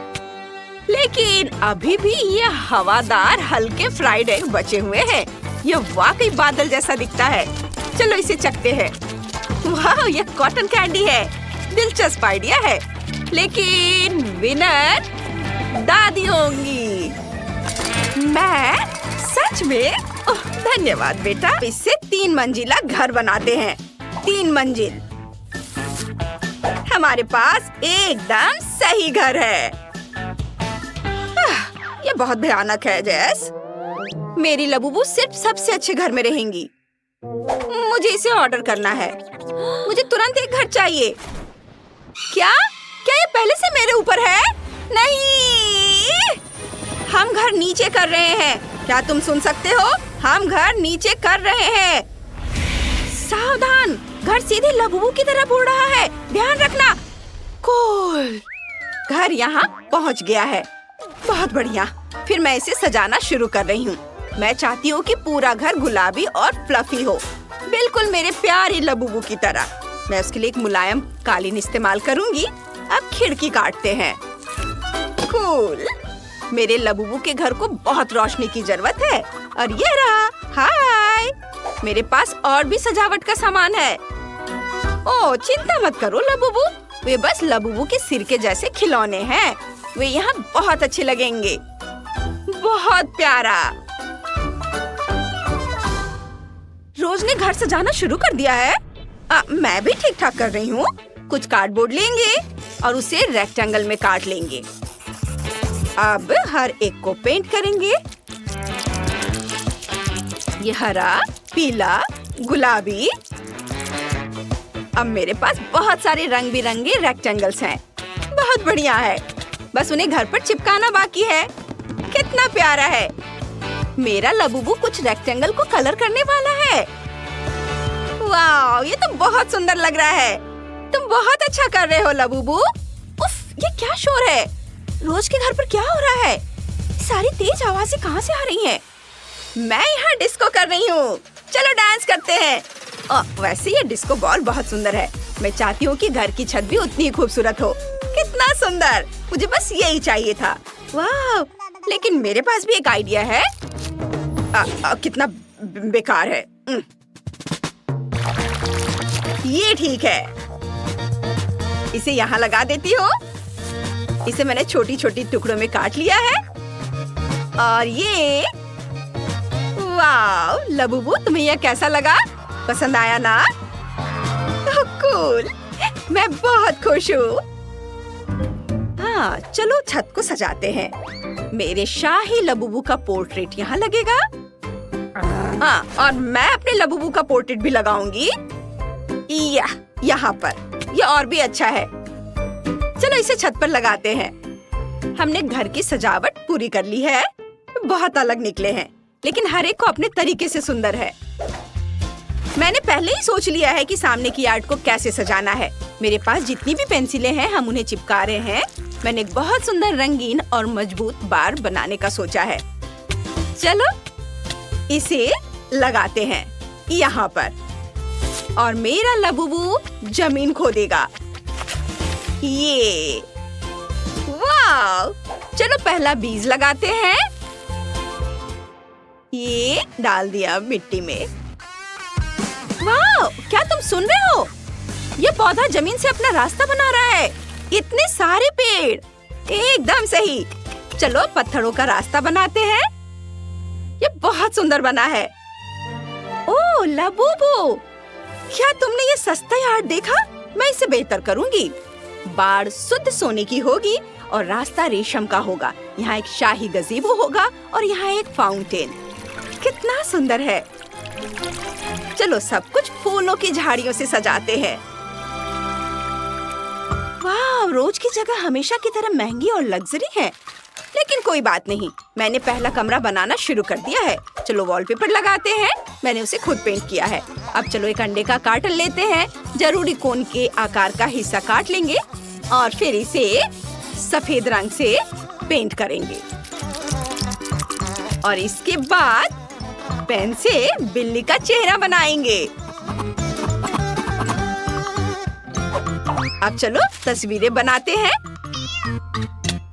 लेकिन अभी भी ये हवादार हल्के फ्राइड एग बचे हुए हैं। ये वाकई बादल जैसा दिखता है। चलो इसे चखते हैं। वाह, ये कॉटन कैंडी है। दिलचस्प आइडिया है, लेकिन विनर दादी होंगी। मैं सच में? ओह, धन्यवाद बेटा। इससे 3 मंजिला घर बनाते हैं। 3 मंजिल। हमारे पास एकदम सही घर है। ये बहुत भयानक है जेस। मेरी लबूबू सिर्फ सबसे अच्छे घर में रहेंगी। मुझे इसे ऑर्डर करना है। मुझे तुरंत एक घर चाहिए। क्या? क्या ये पहले से मेरे ऊपर है? नहीं, हम घर नीचे कर रहे हैं। क्या तुम सुन सकते हो? हम घर नीचे कर रहे हैं। सावधान, घर सीधे लबूबू की तरफ उड़ रहा है। ध्यान रखना। कूल, घर यहाँ पहुँच गया है। बहुत बढ़िया। फिर मैं इसे सजाना शुरू कर रही हूँ। मैं चाहती हूँ कि पूरा घर गुलाबी और फ्लफी हो, बिल्कुल मेरे प्यारे लबूबू की तरह। मैं उसके लिए एक मुलायम कालीन इस्तेमाल करूँगी। अब खिड़की काटते हैं। कूल। मेरे लबूबू के घर को बहुत रोशनी की जरूरत है। और ये रहा। हाय, मेरे पास और भी सजावट का सामान है। ओह, चिंता मत करो लबूबू, वे बस लबूबू के सिर के जैसे खिलौने हैं। वे यहाँ बहुत अच्छे लगेंगे। बहुत प्यारा। रोज ने घर सजाना शुरू कर दिया है। मैं भी ठीक ठाक कर रही हूँ। कुछ कार्डबोर्ड लेंगे और उसे रेक्टेंगल में काट लेंगे। अब हर एक को पेंट करेंगे। ये हरा, पीला, गुलाबी। अब मेरे पास बहुत सारे रंग बिरंगे रेक्टेंगल्स हैं। बहुत बढ़िया है। बस उन्हें घर पर चिपकाना बाकी है। कितना प्यारा है। मेरा लबूबू कुछ रेक्टेंगल को कलर करने वाला है। वाह, ये तो बहुत सुंदर लग रहा है। तुम बहुत अच्छा कर रहे हो लबूबू। उफ, ये क्या शोर है? रोज के घर पर क्या हो रहा है? सारी तेज आवाजें कहाँ से आ रही हैं? मैं यहाँ डिस्को कर रही हूँ। चलो डांस करते हैं। वैसे ये डिस्को बॉल बहुत सुंदर है। मैं चाहती हूँ कि घर की छत भी उतनी ही खूबसूरत हो। कितना सुंदर, मुझे बस यही चाहिए था। वाह, लेकिन मेरे पास भी एक आइडिया है। कितना बेकार है। ये ठीक है। इसे यहाँ लगा देती हूँ। इसे मैंने छोटी छोटी टुकड़ों में काट लिया है। और ये, वाह लबूबू, तुम्हें यह कैसा लगा? पसंद आया ना? कूल, मैं बहुत खुश हूँ। हाँ, चलो छत को सजाते हैं। मेरे शाही लबूबू का पोर्ट्रेट यहाँ लगेगा। हाँ, और मैं अपने लबूबू का पोर्ट्रेट भी लगाऊंगी। यहाँ पर। यह और भी अच्छा है। चलो इसे छत पर लगाते हैं। हमने घर की सजावट पूरी कर ली है। बहुत अलग निकले हैं, लेकिन हर एक को अपने तरीके से सुंदर है। मैंने पहले ही सोच लिया है कि सामने की आर्ट को कैसे सजाना है। मेरे पास जितनी भी पेंसिलें हैं, हम उन्हें चिपका रहे हैं। मैंने एक बहुत सुंदर रंगीन और मजबूत बार बनाने का सोचा है। चलो इसे लगाते हैं यहाँ पर। और मेरा लबूबू जमीन खोदेगा। ये, वाव! चलो पहला बीज लगाते हैं। ये डाल दिया मिट्टी में। वाव! क्या तुम सुन रहे हो? ये पौधा जमीन से अपना रास्ता बना रहा है। इतने सारे पेड़, एकदम सही। चलो पत्थरों का रास्ता बनाते हैं। ये बहुत सुंदर बना है। ओह लबूबू, क्या तुमने ये सस्ता आर्ट देखा? मैं इसे बेहतर करूंगी। बाड़ शुद्ध सोने की होगी और रास्ता रेशम का होगा। यहाँ एक शाही गज़ेबो होगा और यहाँ एक फाउंटेन। कितना सुंदर है। चलो सब कुछ फूलों की झाड़ियों से सजाते हैं। वाह, रोज की जगह हमेशा की तरह महंगी और लग्जरी है। लेकिन कोई बात नहीं, मैंने पहला कमरा बनाना शुरू कर दिया है। चलो वॉलपेपर लगाते हैं। मैंने उसे खुद पेंट किया है। अब चलो एक अंडे का कार्टन लेते हैं। जरूरी कोन के आकार का हिस्सा काट लेंगे और फिर इसे सफेद रंग से पेंट करेंगे। और इसके बाद पेन से बिल्ली का चेहरा बनाएंगे। अब चलो तस्वीरें बनाते हैं।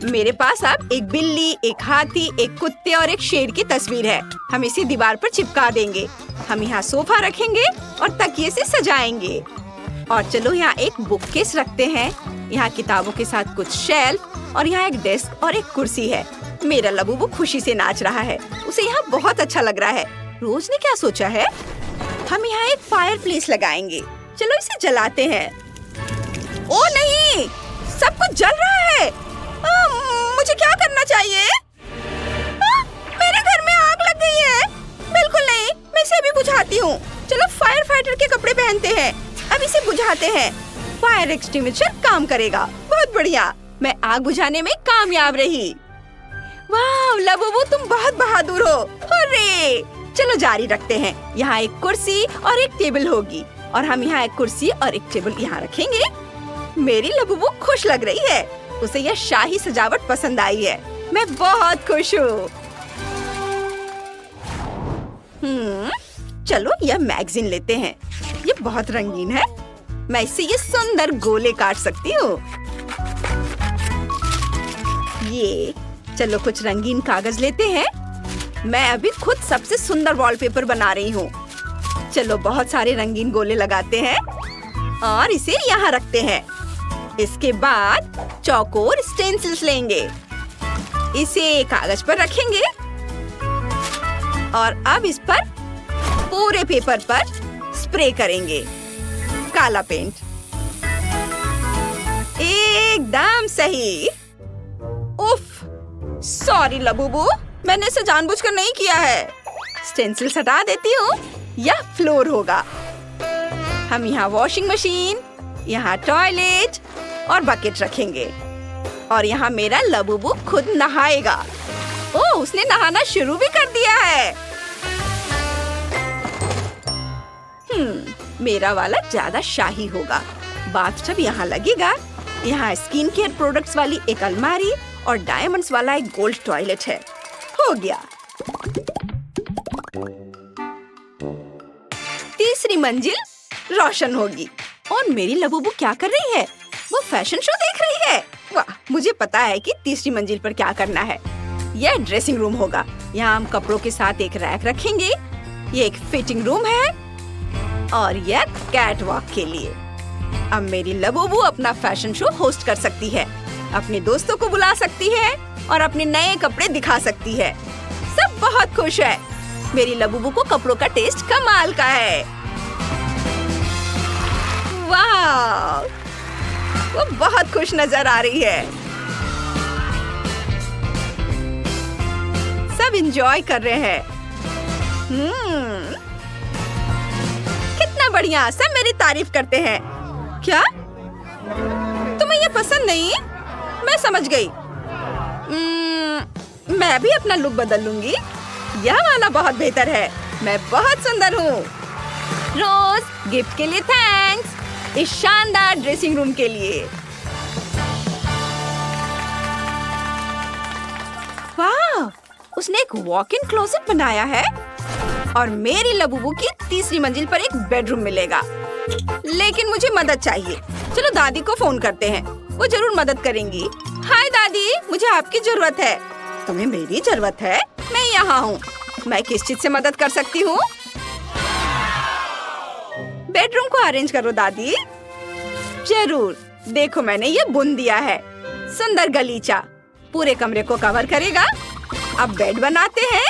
मेरे पास अब एक बिल्ली, एक हाथी, एक कुत्ते और एक शेर की तस्वीर है। हम इसे दीवार पर चिपका देंगे। हम यहाँ सोफा रखेंगे और तकिए से सजाएंगे। और चलो यहाँ एक बुक केस रखते हैं। यहाँ किताबों के साथ कुछ शेल्फ और यहाँ एक डेस्क और एक कुर्सी है। मेरा लबूबू खुशी से नाच रहा है। उसे यहाँ बहुत अच्छा लग रहा है। रोज ने क्या सोचा है? हम यहाँ एक फायर प्लेस लगाएंगे। चलो इसे जलाते हैं। ओ नहीं, सब कुछ जल रहा है। मुझे क्या करना चाहिए? मेरे घर में आग लग गई है। बिल्कुल नहीं, मैं इसे अभी बुझाती हूँ। चलो फायर फाइटर के कपड़े पहनते हैं। अब इसे बुझाते हैं। फायर एक्सटिंग्विशर काम करेगा। बहुत बढ़िया, मैं आग बुझाने में कामयाब रही। वाह लबूबू, तुम बहुत बहादुर हो। हुर्रे! चलो जारी रखते हैं। यहाँ एक कुर्सी और एक टेबल होगी और हम यहाँ एक कुर्सी और एक टेबल यहाँ रखेंगे। मेरी लबूबू खुश लग रही है। उसे यह शाही सजावट पसंद आई है। मैं बहुत खुश हूँ। चलो यह मैगजीन लेते हैं। ये बहुत रंगीन है। मैं इससे ये सुंदर गोले काट सकती हूँ। ये चलो कुछ रंगीन कागज लेते हैं। मैं अभी खुद सबसे सुंदर वॉलपेपर बना रही हूँ। चलो बहुत सारे रंगीन गोले लगाते हैं और इसे यहाँ रखते हैं। इसके बाद चौकोर स्टेंसिल्स लेंगे। इसे कागज पर रखेंगे और अब इस पर पूरे पेपर पर स्प्रे करेंगे काला पेंट। एकदम सही। उफ, सॉरी लबूबू, मैंने इसे जानबूझकर नहीं किया है। स्टेंसिल्स हटा देती हूँ। यह फ्लोर होगा। हम यहाँ वॉशिंग मशीन, यहाँ टॉयलेट और बकेट रखेंगे और यहाँ मेरा लबूबू खुद नहाएगा। ओह, उसने नहाना शुरू भी कर दिया है। मेरा वाला ज्यादा शाही होगा। बाथटब यहाँ लगेगा। यहाँ स्किन केयर प्रोडक्ट्स वाली एक अलमारी और डायमंड्स वाला एक गोल्ड टॉयलेट है। हो गया। तीसरी मंजिल रोशन होगी। और मेरी लबूबू क्या कर रही है? वो फैशन शो देख रही है। वाह, मुझे पता है कि तीसरी मंजिल पर क्या करना है। यह ड्रेसिंग रूम होगा। यहाँ हम कपड़ों के साथ एक रैक रखेंगे। ये एक फिटिंग रूम है और यह कैट वॉक के लिए। अब मेरी लबूबू अपना फैशन शो होस्ट कर सकती है। अपने दोस्तों को बुला सकती है और अपने नए कपड़े दिखा सकती है। सब बहुत खुश है। मेरी लबूबू को कपड़ों का टेस्ट कमाल का है। वाह, वो बहुत खुश नजर आ रही है। सब एंजॉय कर रहे हैं। कितना बढ़िया, सब मेरी तारीफ करते हैं। क्या तुम्हें ये पसंद नहीं? मैं समझ गई। मैं भी अपना लुक बदल लूंगी। यह वाला बहुत बेहतर है। मैं बहुत सुंदर हूँ। रोज, गिफ्ट के लिए थैंक्स। इस शानदार ड्रेसिंग रूम के लिए। वाह, उसने एक वॉक इन क्लोजेट बनाया है और मेरी लबूबू की तीसरी मंजिल पर एक बेडरूम मिलेगा। लेकिन मुझे मदद चाहिए। चलो दादी को फोन करते हैं। वो जरूर मदद करेंगी। हाय दादी, मुझे आपकी जरूरत है। तुम्हें मेरी जरूरत है? मैं यहाँ हूँ। मैं किस चीज से मदद कर सकती हूँ? बेडरूम को अरेंज करो दादी। जरूर। देखो, मैंने ये बुन दिया है। सुंदर गलीचा पूरे कमरे को कवर करेगा। अब बेड बनाते हैं।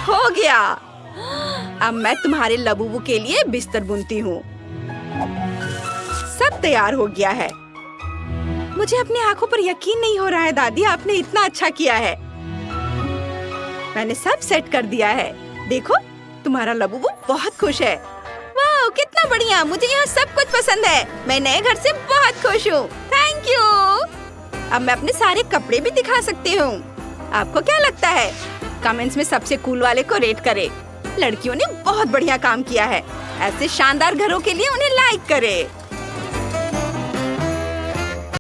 हो गया। अब मैं तुम्हारे लबूबू के लिए बिस्तर बुनती हूँ। सब तैयार हो गया है। मुझे अपनी आंखों पर यकीन नहीं हो रहा है दादी, आपने इतना अच्छा किया है। मैंने सब सेट कर दिया है। देखो, तुम्हारा लबूबू बहुत खुश है। वाह, कितना बढ़िया। मुझे यहाँ सब कुछ पसंद है। मैं नए घर से बहुत खुश हूँ। Thank you. अब मैं अपने सारे कपड़े भी दिखा सकती हूँ। आपको क्या लगता है? कमेंट्स में सबसे कूल वाले को रेट करें। लड़कियों ने बहुत बढ़िया काम किया है। ऐसे शानदार घरों के लिए उन्हें लाइक करें।